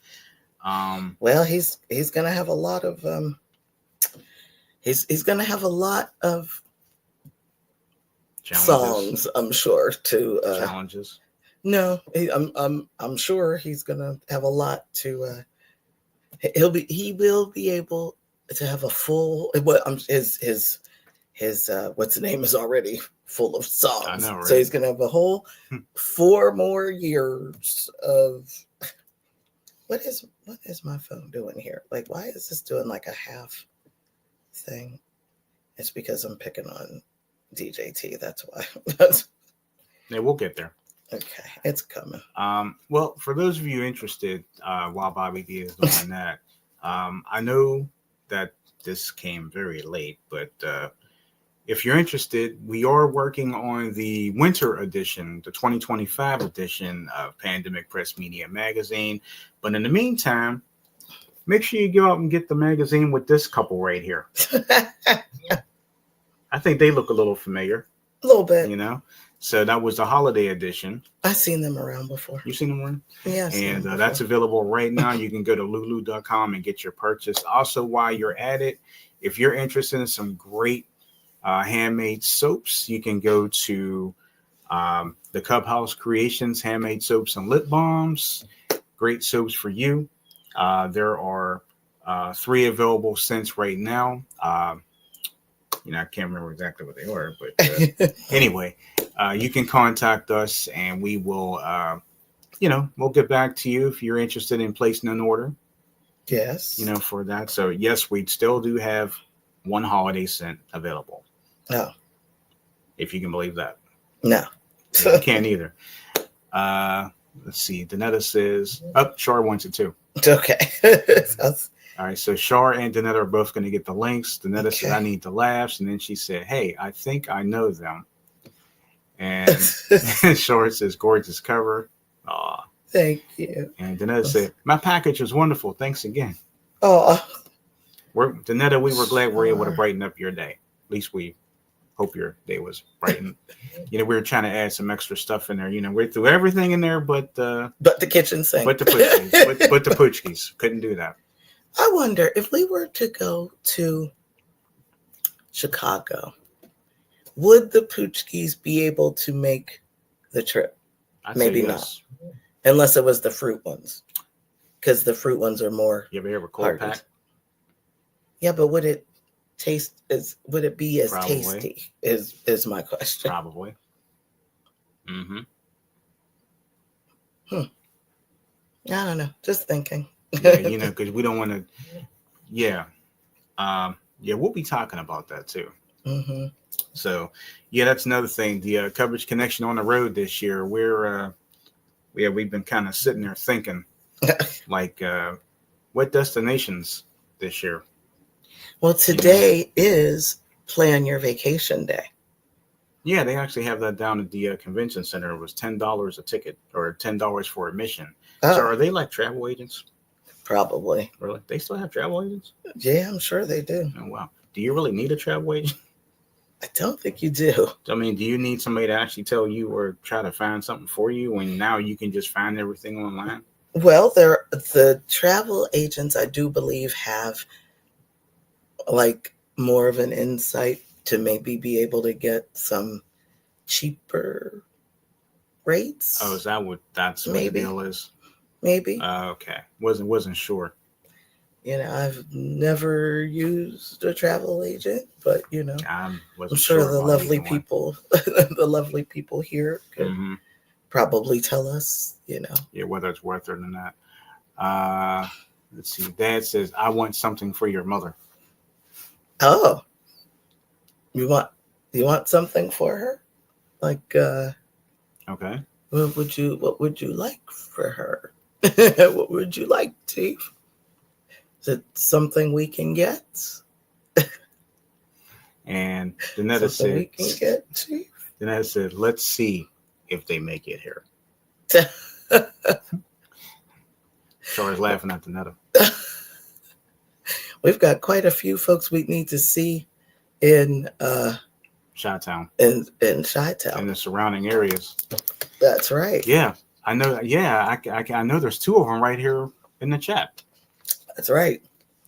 well, he's gonna have a lot of he's gonna have a lot of songs, I'm sure, to challenges. No, I'm sure he's gonna have a lot to. He will be able to have a full. His what's the name is already full of songs. I know, right? So he's gonna have a whole 4 more years of. What is my phone doing here? Like, why is this doing like a half thing? It's because I'm picking on DJT. That's why. Yeah, we'll get there. Okay, it's coming. Well, for those of you interested, while Bobbie D is doing that, I know that this came very late, but if you're interested, we are working on the winter edition, the 2025 edition of Pandemic Press Media Magazine. But in the meantime, make sure you go out and get the magazine with this couple right here. I think they look a little familiar. A little bit. You know? So that was the holiday edition. I've seen them around before. You've seen them around? Yeah. And that's available right now. You can go to lulu.com and get your purchase. Also, while you're at it, if you're interested in some great handmade soaps, you can go to the Clubhouse Creations Handmade Soaps and Lip Balms. Great soaps for you. There are 3 available scents right now. I can't remember exactly what they are, but anyway, you can contact us and we will, we'll get back to you if you're interested in placing an order. Yes. For that. So yes, we still do have 1 holiday scent available. No. If you can believe that. No. I can't either. Let's see. Danetta says, Shar wants it too. Okay. All right, so Shar and Danetta are both going to get the links. Danetta said, I need the laughs. And then she said, hey, I think I know them. And Shar says, gorgeous cover. Aw. Thank you. And Danetta said, my package was wonderful. Thanks again. Oh. Danetta, we were glad we were able to brighten up your day. At least we hope your day was brightened. We were trying to add some extra stuff in there. We threw everything in there but the kitchen sink. But the poochkies. but the poochkies. Couldn't do that. I wonder if we were to go to Chicago, would the Poochkies be able to make the trip? Maybe yes. Not. Unless it was the fruit ones. Because the fruit ones are more. You ever hear of a cold pack? Yeah, but would it be as Probably. Tasty is my question. Probably. Mm-hmm. I don't know. Just thinking. Yeah, because we don't want to. Yeah. We'll be talking about that too. Mm-hmm. So, that's another thing. The Coverage Connection on the road this year. We've been kind of sitting there thinking, like, what destinations this year? Well, today is Plan Your Vacation Day. Yeah, they actually have that down at the convention center. It was $10 a ticket or $10 for admission. Oh. So, are they like travel agents? Probably. Really? They still have travel agents? Yeah, I'm sure they do. Oh, wow. Do you really need a travel agent? I don't think you do. I mean, do you need somebody to actually tell you or try to find something for you when now you can just find everything online? Well, the travel agents, I do believe, have like more of an insight to maybe be able to get some cheaper rates. Oh, is that that's what the deal is? Maybe. Okay. Wasn't sure. I've never used a travel agent, but I'm sure the lovely people, the lovely people here could probably tell us, Yeah, whether it's worth it or not. Let's see. Dad says, I want something for your mother. Oh. You want something for her? Like okay. What would you like for her? What would you like, Chief? Is it something we can get? And Danetta said, we can get, Chief? Danetta said, let's see if they make it here. Charlie's laughing at Danetta. We've got quite a few folks we need to see in Chi-Town. In Chi-Town. In the surrounding areas. That's right. Yeah. I know. Yeah, I know there's 2 of them right here in the chat. That's right.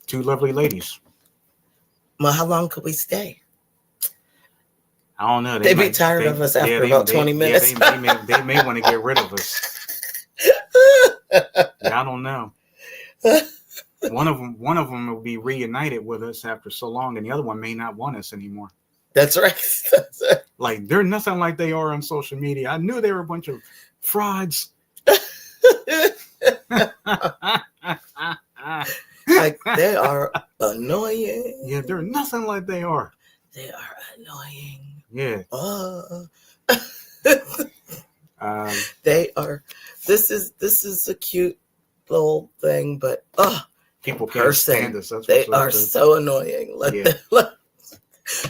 2 lovely ladies. Well, how long could we stay? I don't know. They'd be tired of us after about 20 minutes. Yeah, they may want to get rid of us. I don't know. One of them will be reunited with us after so long, and the other one may not want us anymore. That's right. Like, they're nothing like they are on social media. I knew they were a bunch of frauds. Like, they are annoying. Yeah, they're nothing like they are. They are annoying. Yeah. They are. This is a cute little thing, but people can't stand us. They are so annoying.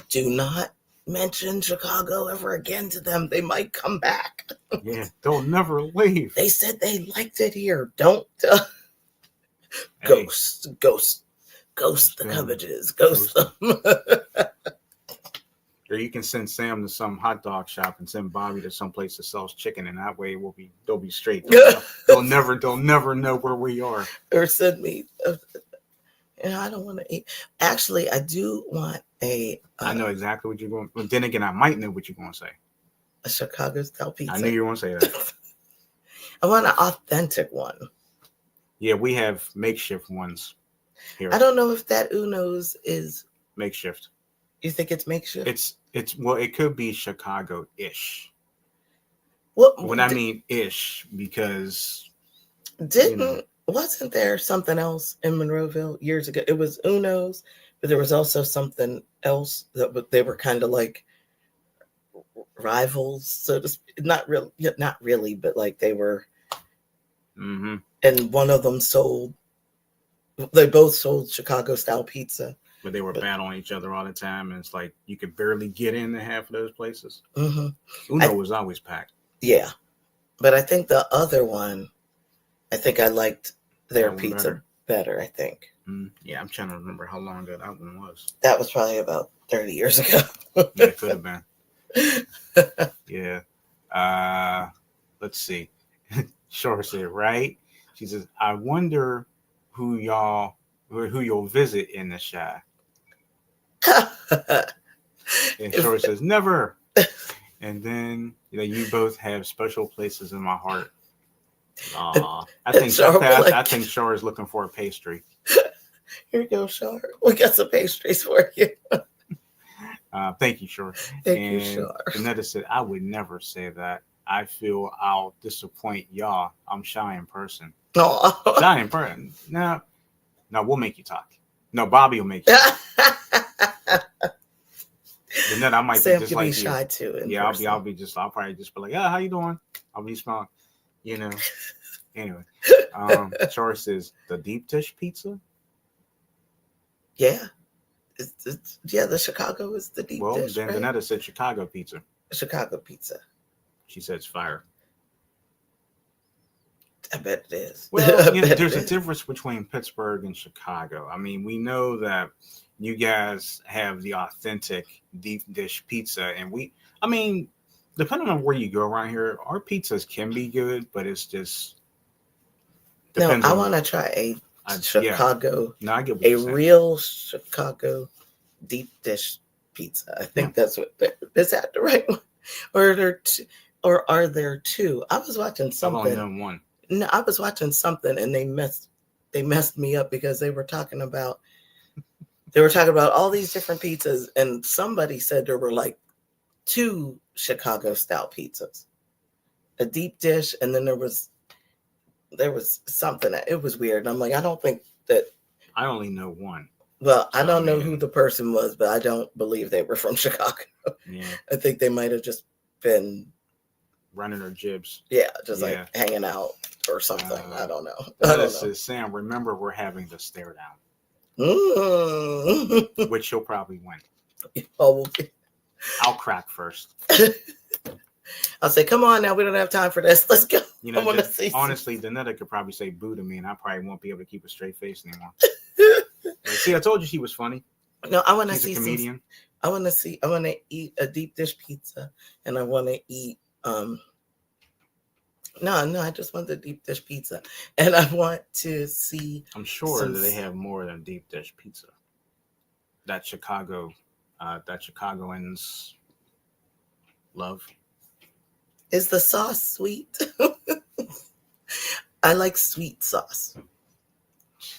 Do not mention Chicago ever again to them, they might come back. Yeah, they'll never leave. They said they liked it here. Don't Hey, ghost the cabbages, ghost them. Or you can send Sam to some hot dog shop and send Bobbie to some place that sells chicken, and that way they'll be straight. They'll never know where we are. Or send me. I don't want to eat. Actually, I do want a. I know exactly what you're going. But then again, I might know what you're going to say. A Chicago style pizza. I knew you were going to say that. I want an authentic one. Yeah, we have makeshift ones here. I don't know if that Uno's is makeshift. You think it's makeshift? It's well, it could be Chicago-ish. When I mean ish, because wasn't there something else in Monroeville years ago? It was Uno's, but there was also something else that they were kind of like rivals, so to speak. Not really, but like they were. Mm-hmm. And one of them they both sold Chicago style pizza. But they were battling each other all the time, and it's like you could barely get into half of those places. Mm-hmm. Uno was always packed. Yeah, but I think the other one, I liked their pizza better. I think. Yeah, I'm trying to remember how long ago that one was. That was probably about 30 years ago. Yeah, it could have been. Yeah. Let's see. Shore said, right? She says, I wonder who you'll visit in the Chi. And Shore says, never. And then you both have special places in my heart. I think Shore is looking for a pastry. Here you go, Shore. We got some pastries for you. Thank you, Shore. Thank you, Shore. Another said, I would never say that. I feel I'll disappoint y'all. I'm shy in person. Oh. Shy in person. No, we'll make you talk. No, Bobbie will make you talk. And then I might Sam be just can like be shy too. Yeah, I'll probably just be like, how you doing? I'll be small, Anyway, Shore says the deep dish pizza. Yeah, the Chicago is the deep dish. Well, then right? Danetta said Chicago pizza. Chicago pizza. She said it's fire. I bet it is. Well, there's a difference between Pittsburgh and Chicago. I mean, we know that you guys have the authentic deep dish pizza, and depending on where you go around here, our pizzas can be good, but it's just depends. I want to try a Chicago. Yeah. No, I get what you're saying. Real Chicago deep dish pizza. I think that's what. Is that the right one? Or are there two? I was watching something. I've only known one. No, I was watching something and they messed me up because they were talking about all these different pizzas, and somebody said there were like two Chicago style pizzas, a deep dish, and then there was something. It was weird. And I'm like, I don't think that. I only know one. Well, I don't know who the person was, but I don't believe they were from Chicago. Yeah, I think they might have just been running their jibs. Yeah, just like hanging out or something. I don't know. Says, Sam, remember we're having the stare down. Which you'll probably win. I'll crack first. I'll say, come on now, we don't have time for this. Let's go. I want to see. Honestly, Danetta could probably say boo to me, and I probably won't be able to keep a straight face anymore. See, I told you she was funny. No, I want to see a comedian. I want to eat a deep dish pizza, and I want to eat No, I just want the deep dish pizza, and I want to see. I'm sure that they have more than deep dish pizza. That Chicagoans love. Is the sauce sweet? I like sweet sauce.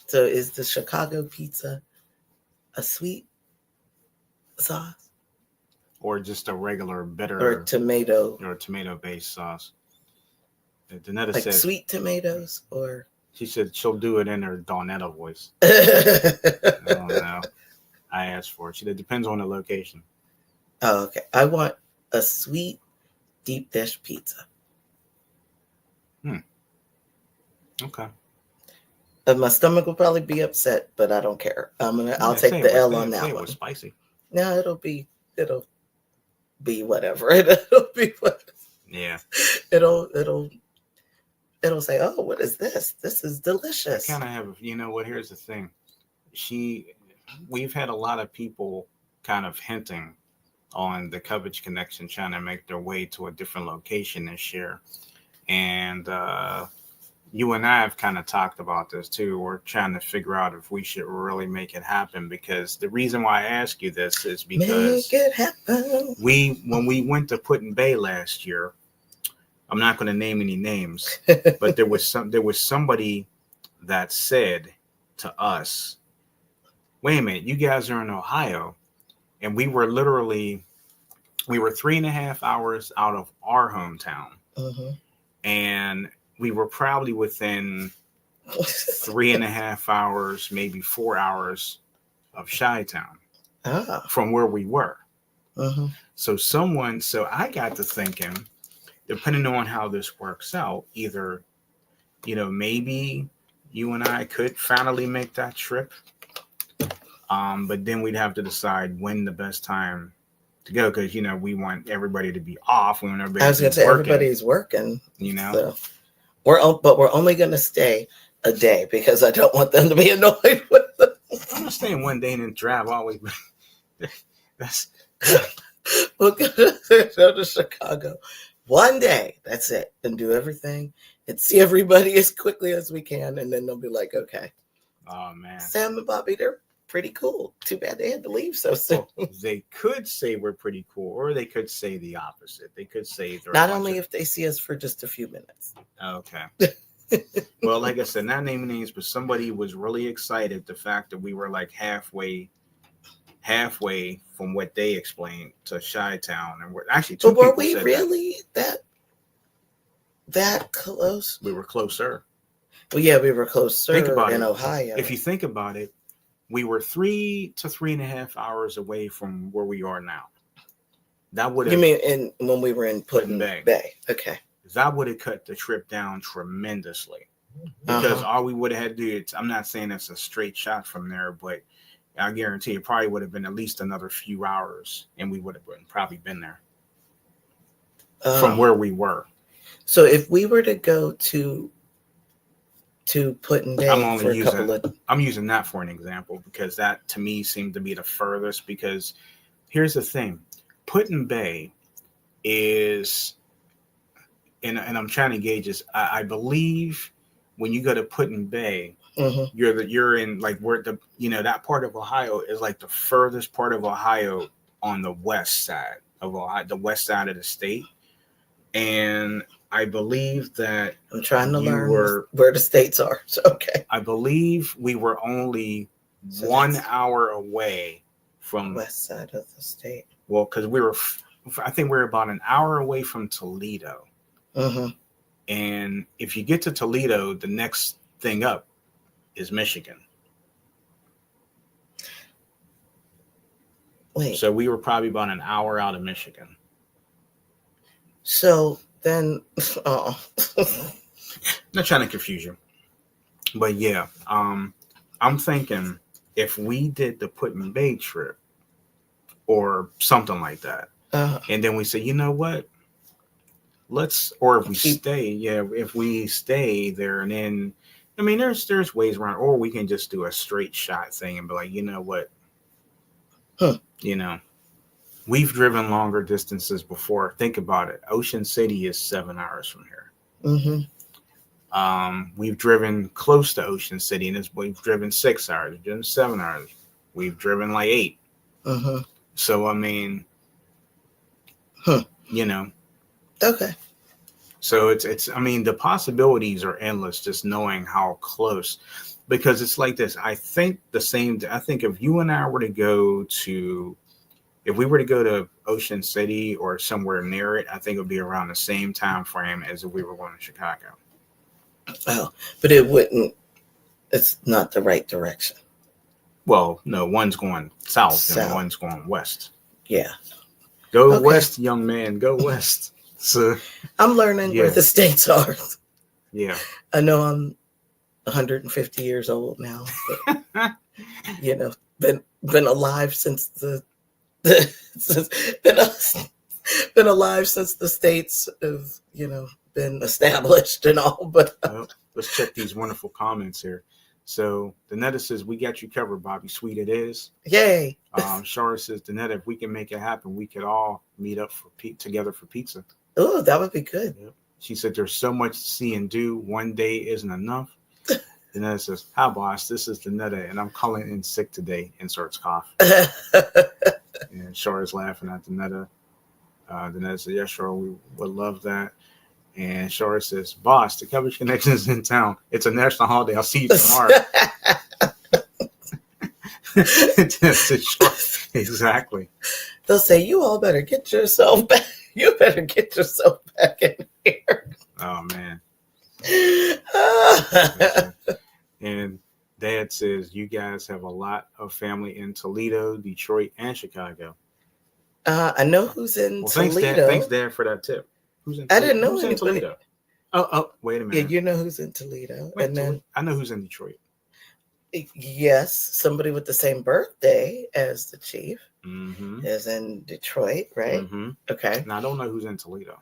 So is the Chicago pizza a sweet sauce? Or just a regular bitter or tomato based sauce. Danetta like said sweet tomatoes, or she said she'll do it in her Donetta voice. I don't know. I asked for it. She said it depends on the location. Oh, okay. I want a sweet deep dish pizza. Okay. My stomach will probably be upset, but I don't care. I'll take the L on that one. It was spicy. No, it'll be whatever. It'll be what. Yeah. It'll say, "Oh, what is this? This is delicious." I kind of have, you know what? Here's the thing. We've had a lot of people kind of hinting on the Coverage Connection trying to make their way to a different location this year. And you and I have kind of talked about this too. We're trying to figure out if we should really make it happen, because the reason why I ask you this is because make it happen. When we went to Put-in-Bay last year, I'm not going to name any names, but there was somebody that said to us, "Wait a minute, you guys are in Ohio," and we were 3.5 hours out of our hometown, and we were probably within 3.5 hours, maybe 4 hours of Chi-Town from where we were. So I got to thinking, depending on how this works out, either, maybe you and I could finally make that trip. But then we'd have to decide when the best time to go, because, we want everybody to be off. We want everybody. I was going to say everybody's working. So we're only going to stay a day, because I don't want them to be annoyed with us. I'm going to stay in one day and then drive all the way. That's. We'll go to Chicago one day. That's it, and do everything and see everybody as quickly as we can, and then they'll be like, "Okay." Oh man, Sam and Bobbie, they're pretty cool. Too bad they had to leave so soon. Well, they could say we're pretty cool, or they could say the opposite. They could say they're not only if they see us for just a few minutes. Okay. Well, like I said, not naming names, but somebody was really excited the fact that we were like halfway from what they explained to Chi-Town, and we're actually two. But were we really that close? We were closer. Well, yeah, we were closer. Think about in it. Ohio. If you think about it, we were 3 to 3.5 hours away from where we are now. That would have. You mean when we were in Put-in-Bay? Okay. That would have cut the trip down tremendously, because all we would have had to do. I'm not saying it's a straight shot from there, but I guarantee it probably would have been at least another few hours, and we would have probably been there from where we were. So if we were to go to Put-in-Bay I'm using that for an example, because that to me seemed to be the furthest. Because here's the thing, Put-in-Bay is, and I'm trying to gauge this. I believe when you go to Put-in-Bay, you're in like where that part of Ohio is like the furthest part of Ohio on the west side of Ohio, the west side of the state. And I believe that I'm trying to learn where the states are. So, okay. I believe we were only 1 hour away from west side of the state. Well, because I think we were about an hour away from Toledo. And if you get to Toledo, the next thing up is Michigan. Wait. So we were probably about an hour out of Michigan. So then, not trying to confuse you, but yeah, I'm thinking if we did the Put-in-Bay trip or something like that, and then we say, you know what, if we stay there, and then, I mean, there's ways around, or we can just do a straight shot thing and be like, you know what, we've driven longer distances before. Think about it. Ocean City is 7 hours from here. We've driven close to Ocean City, and we've driven 6 hours. We've driven 7 hours. We've driven like 8. So, I mean, Okay. So it's. I mean, the possibilities are endless. Just knowing how close, because it's like this. I think if you and I were to go to. If we were to go to Ocean City or somewhere near it, I think it would be around the same time frame as if we were going to Chicago. Oh, but it wouldn't. It's not the right direction. Well, no, one's going south and one's going west. Yeah. Go west, young man. Go west. So I'm learning where the states are. Yeah. I know I'm 150 years old now, but, been alive since been alive since the states have, been established and all. But well, let's check these wonderful comments here. So Danetta says, we got you covered, Bobbie. Sweet it is. Yay. Shara says, Danetta, if we can make it happen, we could all meet up together for pizza. Oh, that would be good. Yep. She said, there's so much to see and do. One day isn't enough. Danetta says, hi, boss. This is Danetta, and I'm calling in sick today. Inserts cough. And Shara's laughing at Danetta. Danetta says, yeah, Shara, we would love that. And Shara says, boss, the Coverage Connection is in town. It's a national holiday. I'll see you tomorrow. Exactly. They'll say, you all better get yourself back. You better get yourself back in here. Oh, man. And Dad says, you guys have a lot of family in Toledo, Detroit, and Chicago. I know who's in Toledo. Thanks, Dad, for that tip. Who's in I didn't know who's in Toledo. Oh, wait a minute. Yeah, you know who's in Toledo. Wait, and then I know who's in Detroit. Yes, somebody with the same birthday as the chief is in Detroit, right? Mm-hmm. Okay. Now, I don't know who's in Toledo.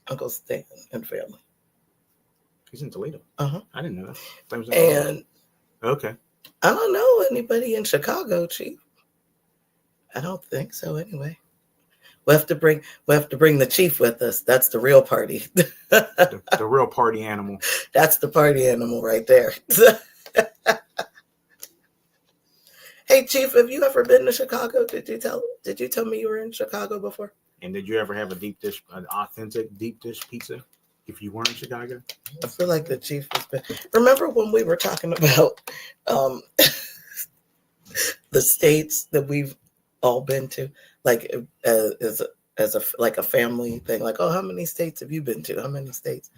Uncle Stan and family. He's in Toledo. Uh-huh. I didn't know that. Okay. I don't know anybody in Chicago, chief. I don't think so anyway. We'll have to bring the chief with us. That's the real party. the real party animal. That's the party animal right there. Hey, Chief, have you ever been to Chicago? Did you tell me you were in Chicago before? And did you ever have an authentic deep dish pizza if you weren't in Chicago? I feel like the Chief has been. Remember when we were talking about the states that we've all been to, like as a family thing, like, oh, how many states have you been to? How many states?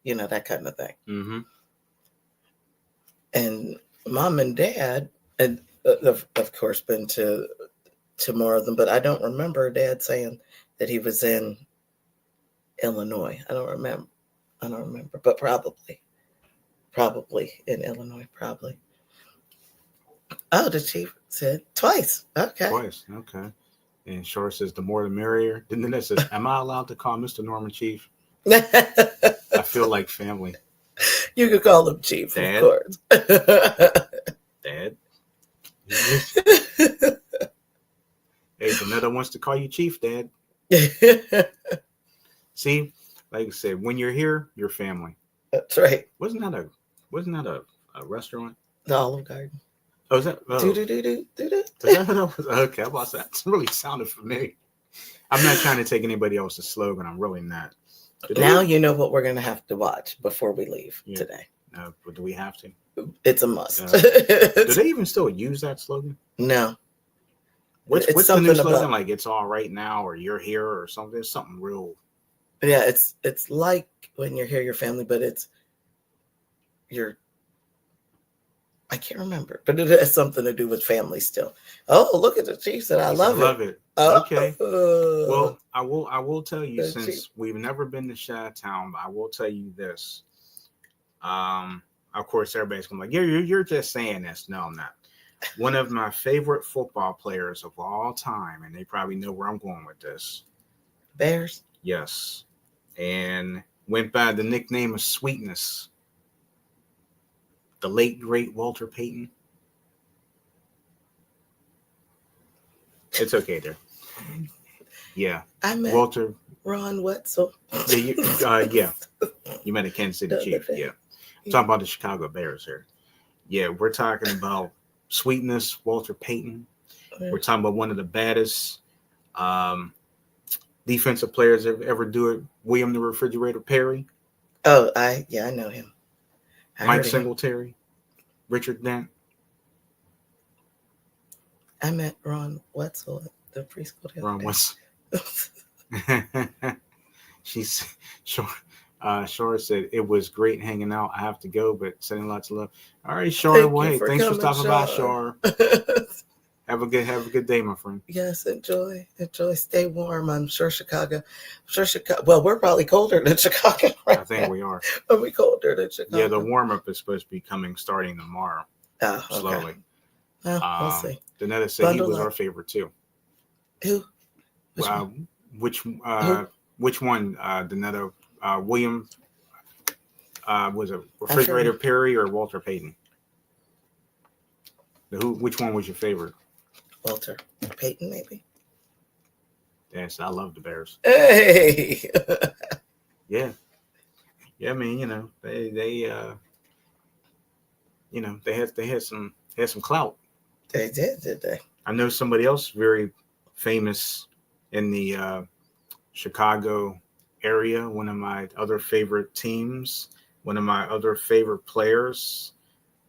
That kind of thing. Mm-hmm. And Mom and Dad, and of course, been to more of them, but I don't remember Dad saying that he was in Illinois. I don't remember, but probably in Illinois, probably. Oh, the Chief said twice. Okay. Twice. Okay. And Shore says, the more the merrier. And then it says, am I allowed to call Mr. Norman Chief? I feel like family. You could call him Chief, Dad? Of course. Dad? Hey, Danetta wants to call you Chief, Dad. See, like I said, when you're here, you're family. That's right. Wasn't that a restaurant? The Olive Garden. Oh, is that? Oh. Okay, about that. It really sounded familiar. I'm not trying to take anybody else's slogan. I'm really not. Now you know what we're going to have to watch before we leave today. But do we have to? It's a must. Do they even still use that slogan? No. What's the new slogan? Like, it's all right now, or you're here, or something? It's something real. Yeah, it's like when you're here, your family, but it's I can't remember, but it has something to do with family still. Oh, look at the Chief said, I love it. Okay. Well, I will tell you, since we've never been to Chi-Town, but I will tell you this. Of course, everybody's gonna be like, you're just saying this. No, I'm not. One of my favorite football players of all time, and they probably know where I'm going with this. Bears? Yes. And went by the nickname of Sweetness. The late, great Walter Payton. It's okay there. Yeah. I met Walter. Ron Wetzel. Yeah. You met a Kansas City Chief. Yeah. I'm talking about the Chicago Bears here. Yeah, we're talking about Sweetness, Walter Payton. We're talking about one of the baddest defensive players ever do it, William the Refrigerator Perry. Oh, I know him. Mike Singletary, Richard Dent. I met Ron Wetzel at the preschool. Ron Wetzel. She's sure. Shore said it was great hanging out. I have to go, but sending lots of love. All right, Shore. Well, hey, thanks for stopping by, Shore. Have a good day, my friend. Yes, enjoy. Stay warm. I'm sure Chicago. Well, we're probably colder than Chicago right now. I think we are. Are we colder than Chicago? Yeah, the warm up is supposed to be starting tomorrow. Oh, okay. Slowly. We'll see. Danetta said he was our favorite too. Who? Which one? Donetta William was it Refrigerator Perry or Walter Payton? Which one was your favorite? Walter Payton, maybe. Yes, I love the Bears. Hey. Yeah. I mean, they had some clout. They did they? I know somebody else very famous in the Chicago area. One of my other favorite teams. One of my other favorite players.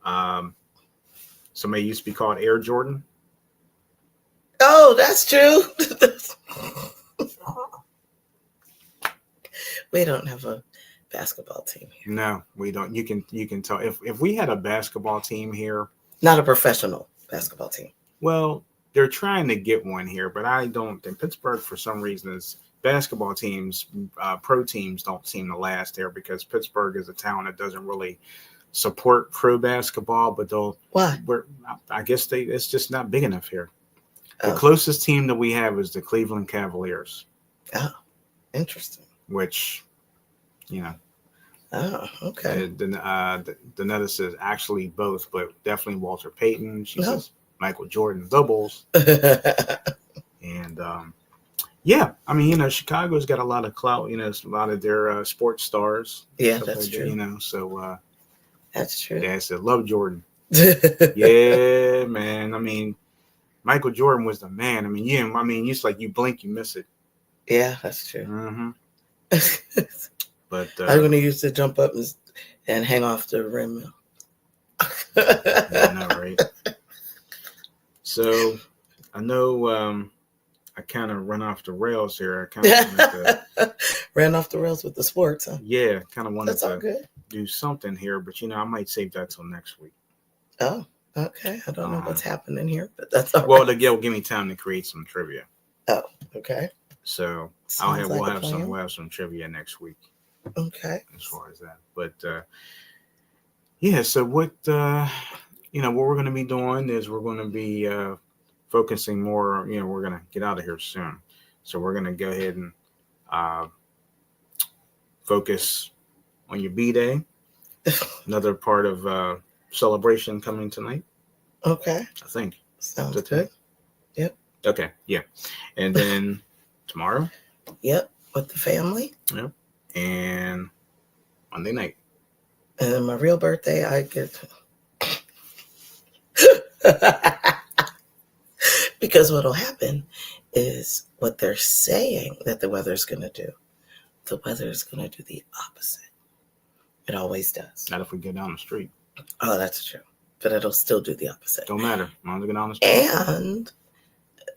Somebody used to be called Air Jordan. Oh, that's true. We don't have a basketball team here. No, we don't. You can tell if we had a basketball team here. Not a professional basketball team. Well, they're trying to get one here, but I don't think Pittsburgh, for some reason, basketball teams, pro teams don't seem to last there because Pittsburgh is a town that doesn't really support pro basketball, but why? I guess it's just not big enough here. The closest team that we have is the Cleveland Cavaliers. Oh, interesting. Which, Oh, okay. Donetta says actually both, but definitely Walter Payton. She says Michael Jordan doubles. And yeah, I mean, Chicago's got a lot of clout. A lot of their sports stars. Yeah, that's true. So that's true. Yeah, I said love Jordan. Yeah, man. I mean, Michael Jordan was the man. I mean, it's like you blink, you miss it. Yeah, that's true. Mm-hmm. But I'm going to use to jump up and hang off the rim. Yeah, I know, right? So I know I kind of run off the rails here. I kind of ran off the rails with the sports, huh? Yeah, kind of wanted to do something here, but I might save that till next week. Oh, okay. I don't know what's happening here, but that's all well, right. It'll give me time to create some trivia. Oh, okay. So we'll have some trivia next week. Okay. As far as that, but yeah. So what what we're going to be doing is we're going to be focusing more. We're going to get out of here soon, so we're going to go ahead and focus on your B-Day. Another part of celebration coming tonight. Okay. I think. Sounds good. Yep. Okay. Yeah. And then tomorrow. Yep. With the family. Yep. And Monday night. And then my real birthday, I get. Because what'll happen is what they're saying that the weather's going to do. The weather's going to do the opposite. It always does. Not if we go down the street. Oh, that's true. But it'll still do the opposite. Don't matter. As long as we go down the street. And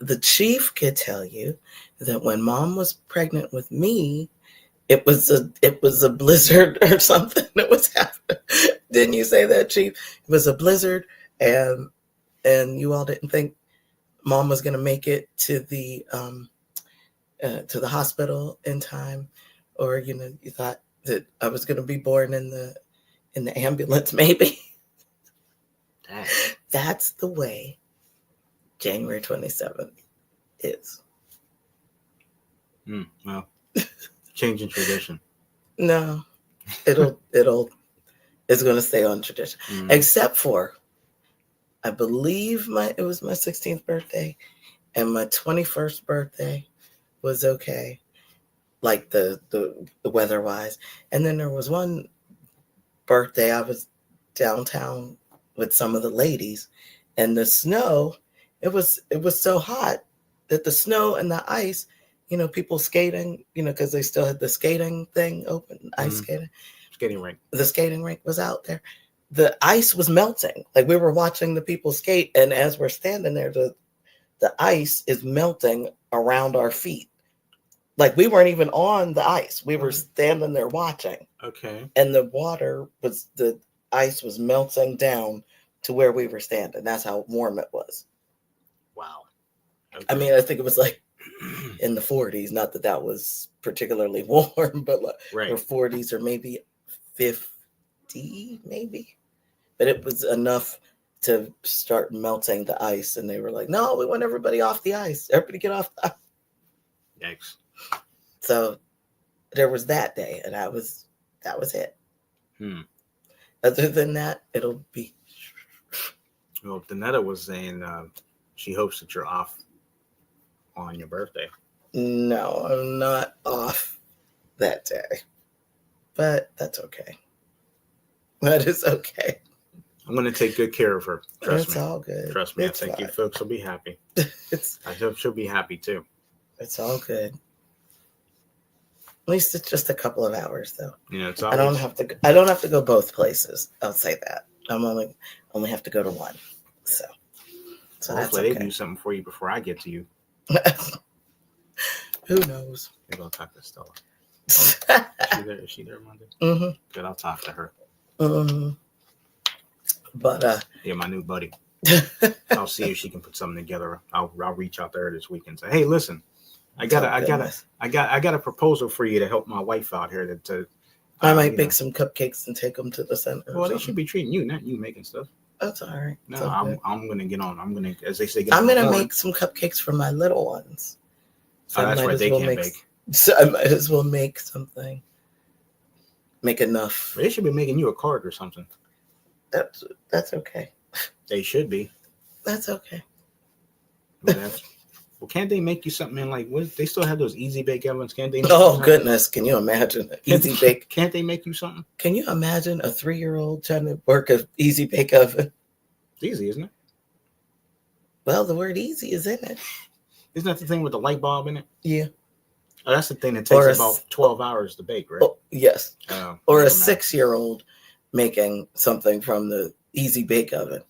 the chief could tell you that when mom was pregnant with me, it was a blizzard or something that was happening. Didn't you say that, Chief? It was a blizzard, and you all didn't think mom was going to make it to the hospital in time, or you thought that I was going to be born in the ambulance, maybe. That's the way January 27th is. Well, changing tradition. No, it's going to stay on tradition, except for, I believe it was my 16th birthday, and my 21st birthday was okay, like the weather wise. And then there was one birthday I was downtown with some of the ladies, and the snow, it was so hot that the snow and the ice, people skating, because they still had the skating thing open, ice skating. Skating rink. The skating rink was out there. The ice was melting. Like, we were watching the people skate, and as we're standing there, the ice is melting around our feet. Like, we weren't even on the ice. We were standing there watching. Okay. And the ice was melting down to where we were standing. That's how warm it was. Wow. Okay. I mean, I think it was like in the 40s. Not that was particularly warm, but like right. Or 40s or maybe 50, maybe. But it was enough to start melting the ice. And they were like, no, we want everybody off the ice. Everybody get off the ice. Yikes. So there was that day, and that was it. Other than that, it'll be. Well, Danetta was saying she hopes that you're off on your birthday. No, I'm not off that day, but that's okay. That is okay. I'm going to take good care of her. Trust me. It's all good. Trust me. It's I think fine. you folks will be happy. I hope she'll be happy too. It's all good. At least it's just a couple of hours, though. It's always... I don't have to go both places. I'll say that. I'm only have to go to one. So hopefully they do something for you before I get to you. Who knows? Maybe I'll talk to Stella. Is she there Monday? Mm-hmm. Good. I'll talk to her. Mm-hmm. But yeah, my new buddy. I'll see if she can put something together. I'll reach out there this weekend and say, hey, listen, I got a proposal for you to help my wife out here. I might bake some cupcakes and take them to the center. Well, they should be treating you, not you making stuff. That's all right. No, I'm gonna get on. I'm gonna, as they say, I'm gonna make some cupcakes for my little ones. So that's right. They can't bake. So I might as well make something. Make enough. They should be making you a card or something. That's okay. They should be. That's okay. Well, can't they make you something in what? They still have those easy bake ovens, can't they? Oh goodness, can you imagine easy bake? Can't they make you something? Can you imagine a 3-year-old trying to work an easy bake oven? It's easy, isn't it? Well, the word easy is in it. Isn't that the thing with the light bulb in it? Yeah. Oh, that's the thing that takes about 12 hours to bake, right? Oh, yes. Or a 6-year-old making something from the easy bake oven.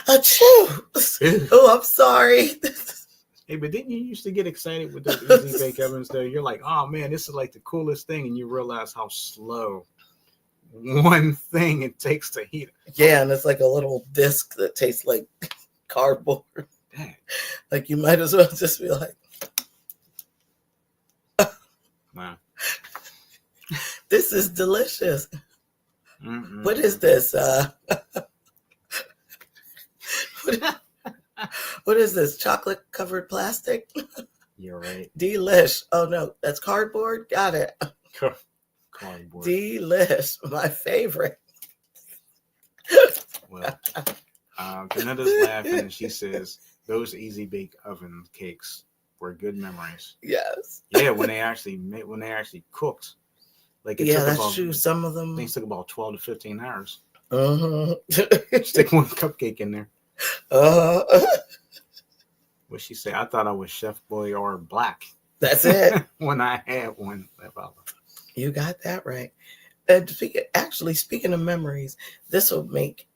Achoo! Oh, I'm sorry. Hey, but didn't you used to get excited with those easy bake ovens though? You're like, oh man, this is like the coolest thing, and you realize how slow one thing it takes to heat it. Yeah, and it's like a little disc that tastes like cardboard. Dang. Like you might as well just be like, wow. This is delicious. Mm-mm. What is this? What is this? Chocolate covered plastic? You're right. Delish. Oh no, that's cardboard. Got it. Cardboard. Delish, my favorite. Well, Janetta's laughing and she says those easy bake oven cakes were good memories. Yes. Yeah, when they actually cooked. That's true. Some of them things took about 12 to 15 hours. Mm-hmm. Stick one cupcake in there. What she say? I thought I was Chef Boy or Black. That's it. When I had one. You got that right. And speaking of memories, this will make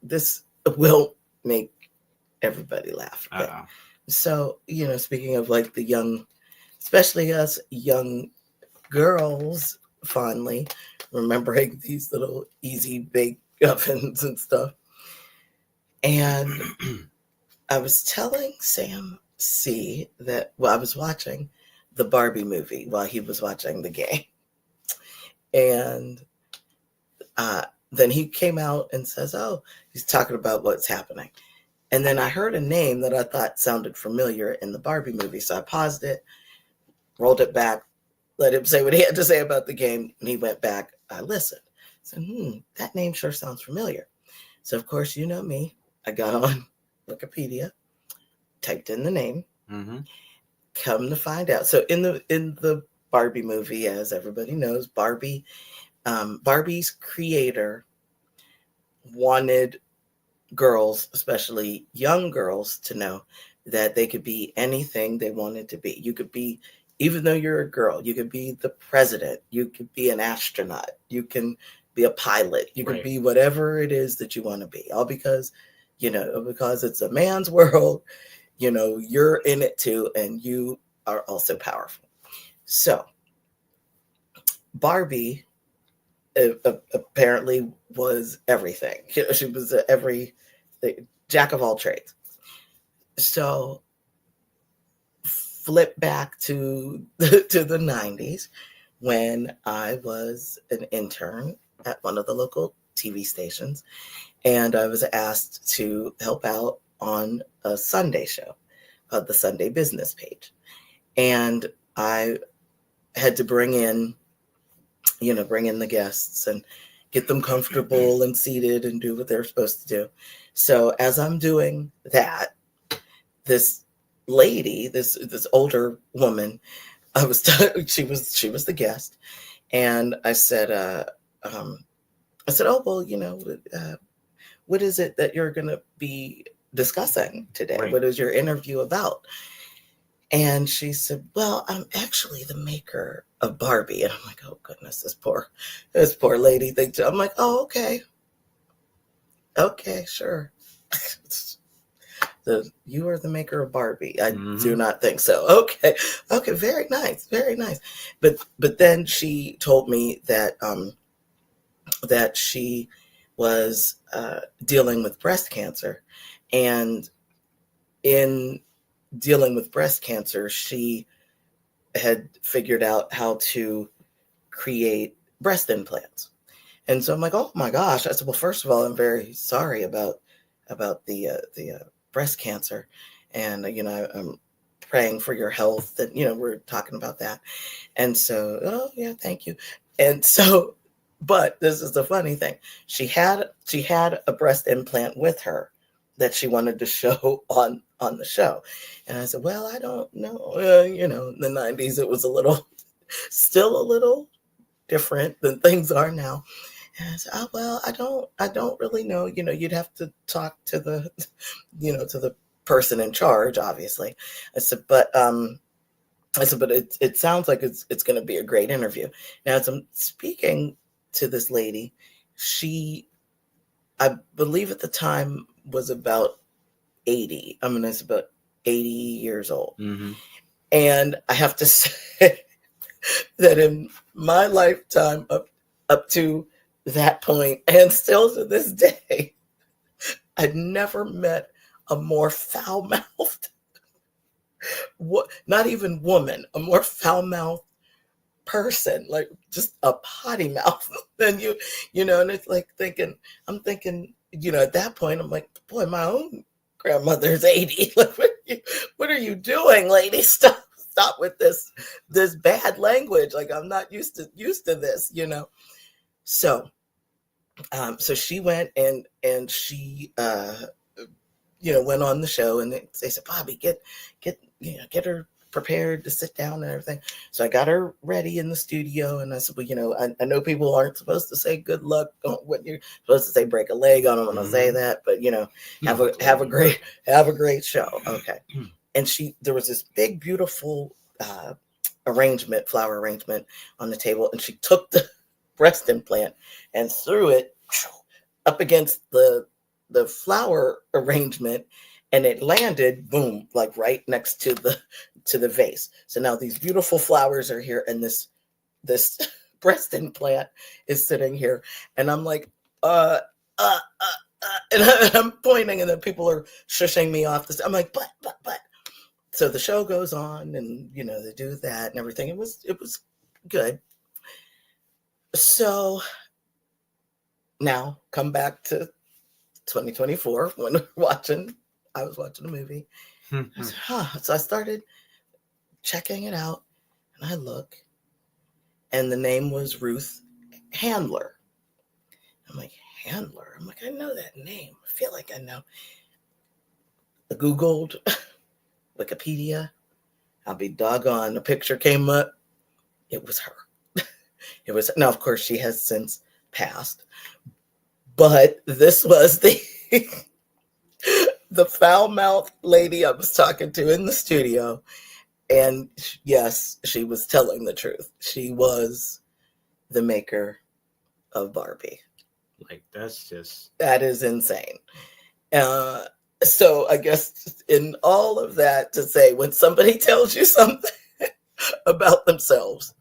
everybody laugh. So, speaking of the young, especially us young girls, fondly remembering these little easy bake ovens and stuff. And I was telling Sam C that I was watching the Bobbie movie while he was watching the game. And then he came out and says, oh, he's talking about what's happening. And then I heard a name that I thought sounded familiar in the Bobbie movie. So I paused it, rolled it back, let him say what he had to say about the game. And he went back. I listened. I said, that name sure sounds familiar. So, of course, you know me. I got on Wikipedia, typed in the name, come to find out. So in the Bobbie movie, as everybody knows, Bobbie's creator wanted girls, especially young girls, to know that they could be anything they wanted to be. You could be, even though you're a girl, you could be the president, you could be an astronaut, you can be a pilot, you could be whatever it is that you want to be, all because it's a man's world, you're in it too, and you are also powerful. So Bobbie apparently was everything. She was the jack of all trades. So flip back to the 90s when I was an intern at one of the local TV stations. And I was asked to help out on a Sunday show called the Sunday Business Page. And I had to bring in the guests and get them comfortable and seated and do what they're supposed to do. So as I'm doing that, this lady, this older woman, she was the guest, and I said, oh well, what is it that you're going to be discussing today? Right. What is your interview about? And she said, well, I'm actually the maker of Bobbie. And I'm like, oh goodness, this poor lady thinks. I'm like, oh, okay, sure. You are the maker of Bobbie. I do not think so. Okay, very nice. But then she told me that that she was dealing with breast cancer, and in dealing with breast cancer, she had figured out how to create breast implants. And so I'm like, oh my gosh. I said, well, first of all, I'm very sorry about the breast cancer. And, I'm praying for your health. And, we're talking about that. And so, oh yeah, thank you. And so, but this is the funny thing. She had a breast implant with her that she wanted to show on the show. And I said, well, I don't know. In the 90s, it was still a little different than things are now. And I said, oh, well, I don't really know. You'd have to talk to the, to the person in charge, obviously. I said, but it sounds like it's going to be a great interview. Now, as I'm speaking to this lady, she, I believe at the time, was about 80. I mean, it's about 80 years old. Mm-hmm. And I have to say that in my lifetime up to that point, and still to this day, I'd never met a more foul-mouthed, not even woman, a more foul-mouthed person, like just a potty mouth than you, and it's like I'm thinking, at that point, I'm like, boy, my own grandmother's 80. Like, what are you doing, lady? Stop with this bad language. Like, I'm not used to this, So, so she went and she, went on the show, and they said, Bobbie, get her prepared to sit down and everything. So I got her ready in the studio, and I said, well, I know people aren't supposed to say good luck when you're supposed to say break a leg. I don't want to say that, but have a great show. Okay. And there was this big, beautiful flower arrangement on the table, and she took the breast implant and threw it up against the flower arrangement, and it landed, boom, like right next to the vase. So now these beautiful flowers are here, and this breast implant is sitting here, and I'm like, and I'm pointing, and then people are shushing me off. I'm like, but. So the show goes on, and they do that and everything. It was good. So now come back to 2024 when I was watching a movie. I said, So I started checking it out, and I look, and the name was Ruth Handler. I'm like, Handler? I'm like, I know that name. I feel like I know. I Googled Wikipedia. I'll be doggone. A picture came up. It was her. Now, of course, she has since passed. But this was the foul-mouthed lady I was talking to in the studio. And yes, she was telling the truth. She was the maker of Bobbie. Like, that is insane. So I guess in all of that to say, when somebody tells you something about themselves,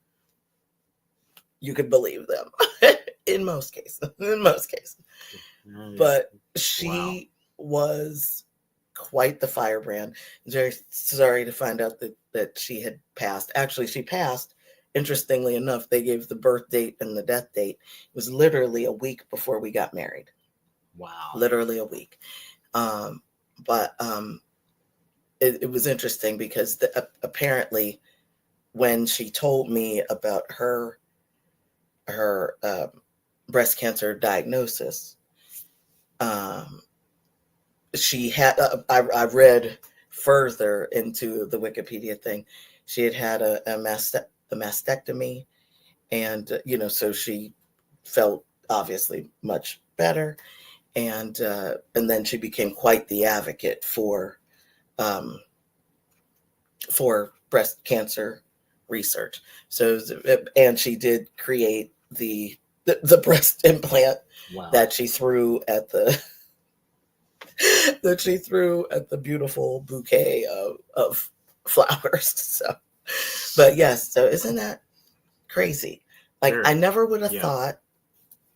you can believe them in most cases. But she was quite the firebrand. Very sorry to find out that she had passed. Actually, she passed. Interestingly enough, they gave the birth date and the death date. It was literally a week before we got married. Wow. Literally a week. But it was interesting because apparently when she told me about her breast cancer diagnosis, she had, I read further into the Wikipedia thing. She had a mastectomy, and so she felt obviously much better, and then she became quite the advocate for breast cancer research. So, and she did create the breast implant. Wow. that she threw at the beautiful bouquet of flowers. So, but yes, so isn't that crazy? Like, sure. I never would have thought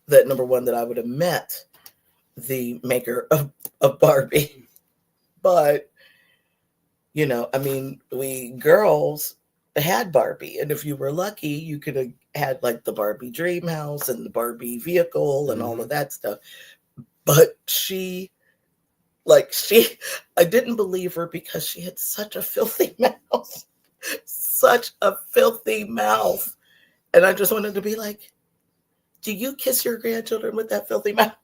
that, number one, that I would have met the maker of Barbie. But, I mean, we girls had Barbie. And if you were lucky, you could have had like the Barbie dream house and the Barbie vehicle and all of that stuff. But I didn't believe her because she had such a filthy mouth. Such a filthy mouth. And I just wanted to be like, do you kiss your grandchildren with that filthy mouth?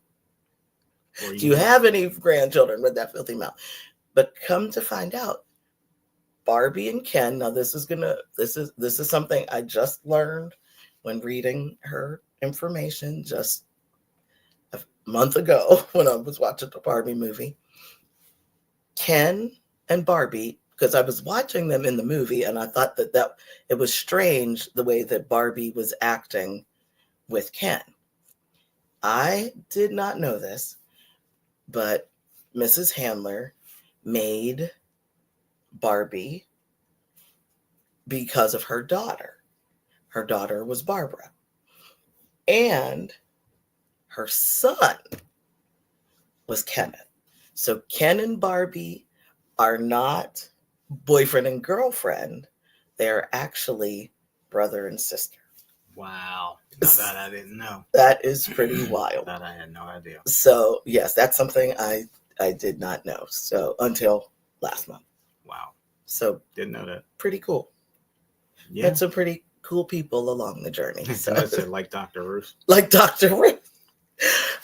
Do you have any grandchildren with that filthy mouth? But come to find out, Barbie and Ken, now this is something I just learned when reading her information just a month ago when I was watching the Barbie movie. Ken and Barbie, because I was watching them in the movie and I thought that it was strange the way that Barbie was acting with Ken. I did not know this, but Mrs. Handler made Barbie because of her daughter. Her daughter was Barbara. And her son was Kenneth. So Ken and Barbie are not boyfriend and girlfriend. They're actually brother and sister. Wow. Now that I didn't know. That is pretty wild. That I had no idea. So, yes, that's something I did not know. So, until last month. Wow. So, didn't know that. Pretty cool. Yeah. Had some pretty cool people along the journey. So. That's it, like Dr. Ruth. Like Dr. Ruth.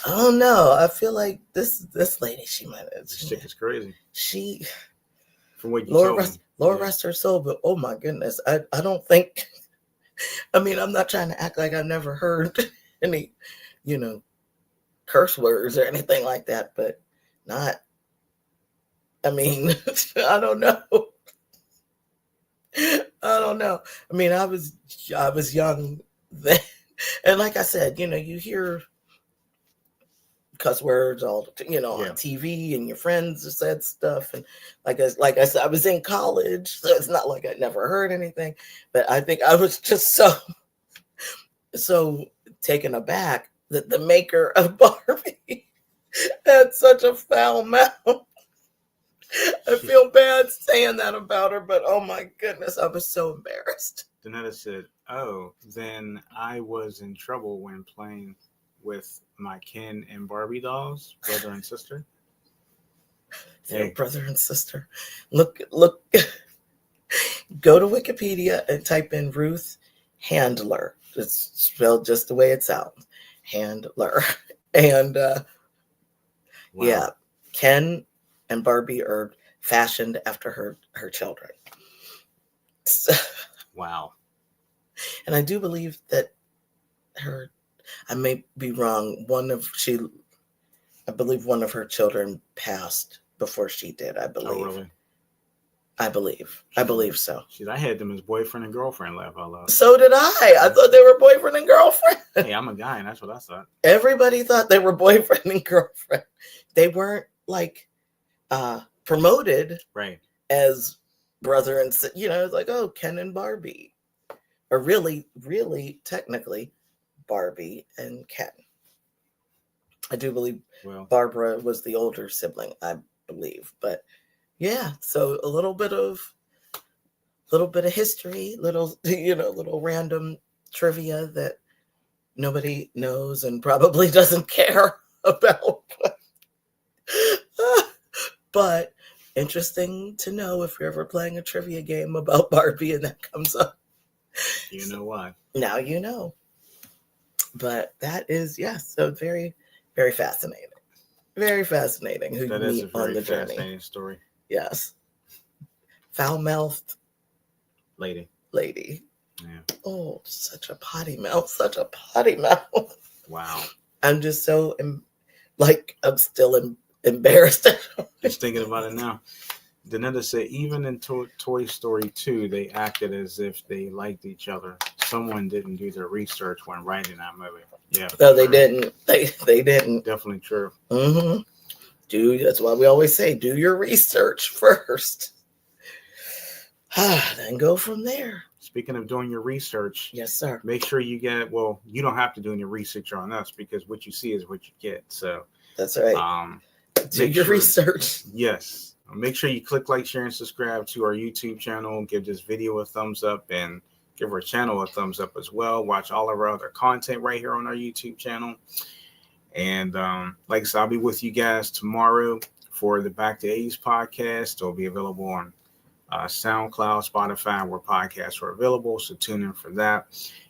I don't know. I feel like this lady, she might have. This chick is crazy. She. From what you told me. Lord rest her soul, but oh my goodness. I don't think. I mean, I'm not trying to act like I've never heard any, curse words or anything like that, but not. I mean, I don't know. I mean, I was young then, and like I said, you hear cuss words all on TV, and your friends said stuff, and like I said, I was in college, so it's not like I never heard anything, but I think I was just so taken aback that the maker of Barbie had such a foul mouth. I feel bad saying that about her, but oh my goodness, I was so embarrassed. Danetta said, "Oh, then I was in trouble when playing with my Ken and Barbie dolls, brother and sister." Hey. Brother and sister. Look. Go to Wikipedia and type in Ruth Handler. It's spelled just the way it sounds. Handler. And wow. Yeah, Ken and Barbie are fashioned after her children. So, wow. And I do believe that I may be wrong. I believe one of her children passed before she did. I believe. Oh, really? I believe so. I had them as boyfriend and girlfriend. Laugh out loud. So did I. I thought they were boyfriend and girlfriend. Hey, I'm a guy, and that's what I thought. Everybody thought they were boyfriend and girlfriend. They weren't like promoted right as brother and it's like, oh, Ken and Barbie, or really technically Barbie and Ken. I do believe Barbara was the older sibling, I believe, but yeah. So a little bit of history, little random trivia that nobody knows and probably doesn't care about. But interesting to know if you're ever playing a trivia game about Barbie and that comes up. You know why. Now you know. But that is, yes, so very, very fascinating. Very fascinating who That you is meet a on very the fascinating journey. story. Yes. Foul-mouthed lady. Yeah. Oh, such a potty mouth. Such a potty mouth. Wow. I'm just so, I'm still embarrassed. Just thinking about it now. Danetta said even in Toy Story 2, they acted as if they liked each other. Someone didn't do their research when writing that movie. Yeah. No, they didn't. They didn't. Definitely true. Mm-hmm. That's why we always say, do your research first. Then go from there. Speaking of doing your research. Yes, sir. Make sure you you don't have to do any research on us because what you see is what you get. So that's right. Do your research. Yes. Make sure you click like, share, and subscribe to our YouTube channel. Give this video a thumbs up and give our channel a thumbs up as well. Watch all of our other content right here on our YouTube channel. And like I said, I'll be with you guys tomorrow for the Back to 80s podcast. It'll be available on SoundCloud, Spotify, where podcasts are available. So tune in for that.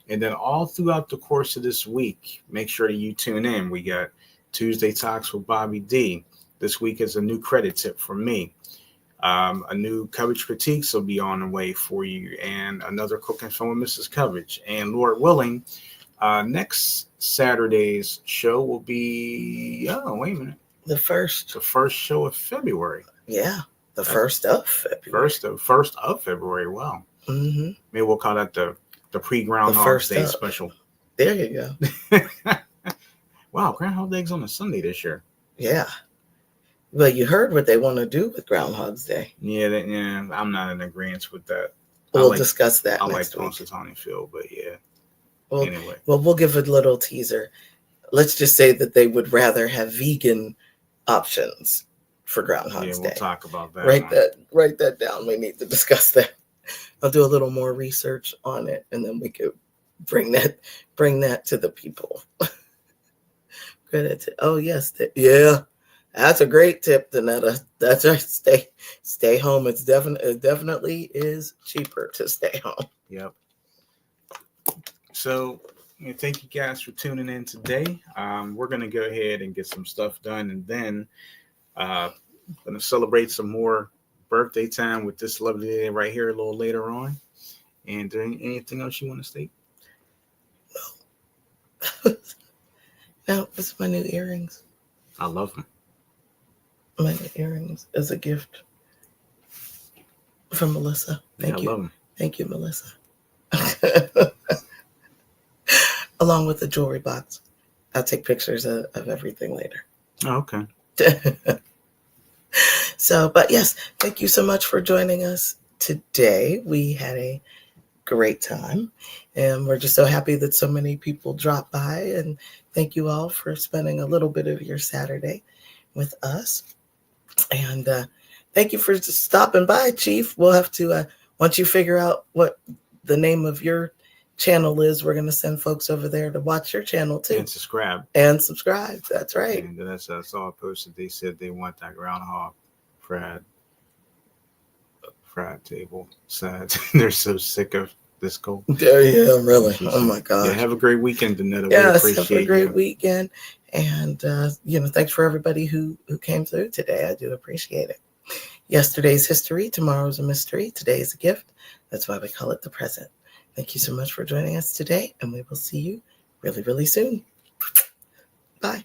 And then all throughout the course of this week, make sure you tune in. We got Tuesday Talks with Bobbie D. This week is a new credit tip from me. A new Coverage Critiques will be on the way for you, and another Cooking Film with Mrs. Coverage. And Lord willing, next Saturday's show will be, the first show of February. Yeah, the first of February. First of February. Wow. Mm-hmm. Maybe we'll call that the pre-Groundhog Day special. There you go. Wow, Groundhog Day's on a Sunday this year. Yeah. Well, you heard what they want to do with Groundhog's Day. Yeah, I'm not in agreement with that. We'll discuss that I next like week. Punxsutawney Phil, but yeah. Well, anyway. Well, we'll give a little teaser. Let's just say that they would rather have vegan options for Groundhog's Day. Yeah, we'll talk about that. Write that down. We need to discuss that. I'll do a little more research on it, and then we could bring that to the people. Oh yes, yeah. That's a great tip, Danetta. That's right. Stay home. It definitely is cheaper to stay home. Yep. So thank you guys for tuning in today. We're gonna go ahead and get some stuff done, and then gonna celebrate some more birthday time with this lovely lady right here a little later on. And anything else you want to state? No, it's my new earrings. I love them. My new earrings as a gift from Melissa. Thank you. I love them. Thank you, Melissa. Along with the jewelry box. I'll take pictures of everything later. Oh, okay. So, but yes, thank you so much for joining us today. We had a great time, and we're just so happy that so many people dropped by, and thank you all for spending a little bit of your Saturday with us. And thank you for stopping by, Chief. We'll have to, once you figure out what the name of your channel is, we're going to send folks over there to watch your channel too. And subscribe. That's right. And I saw a post that they said they want that groundhog fried table side. They're so sick of this cold. Yeah, really. Oh my God. Yeah, have a great weekend, Danetta. Yes, have a great weekend. And thanks for everybody who came through today. I do appreciate it. Yesterday's history, tomorrow's a mystery, today is a gift. That's why we call it the present. Thank you so much for joining us today, and we will see you really, really soon. Bye.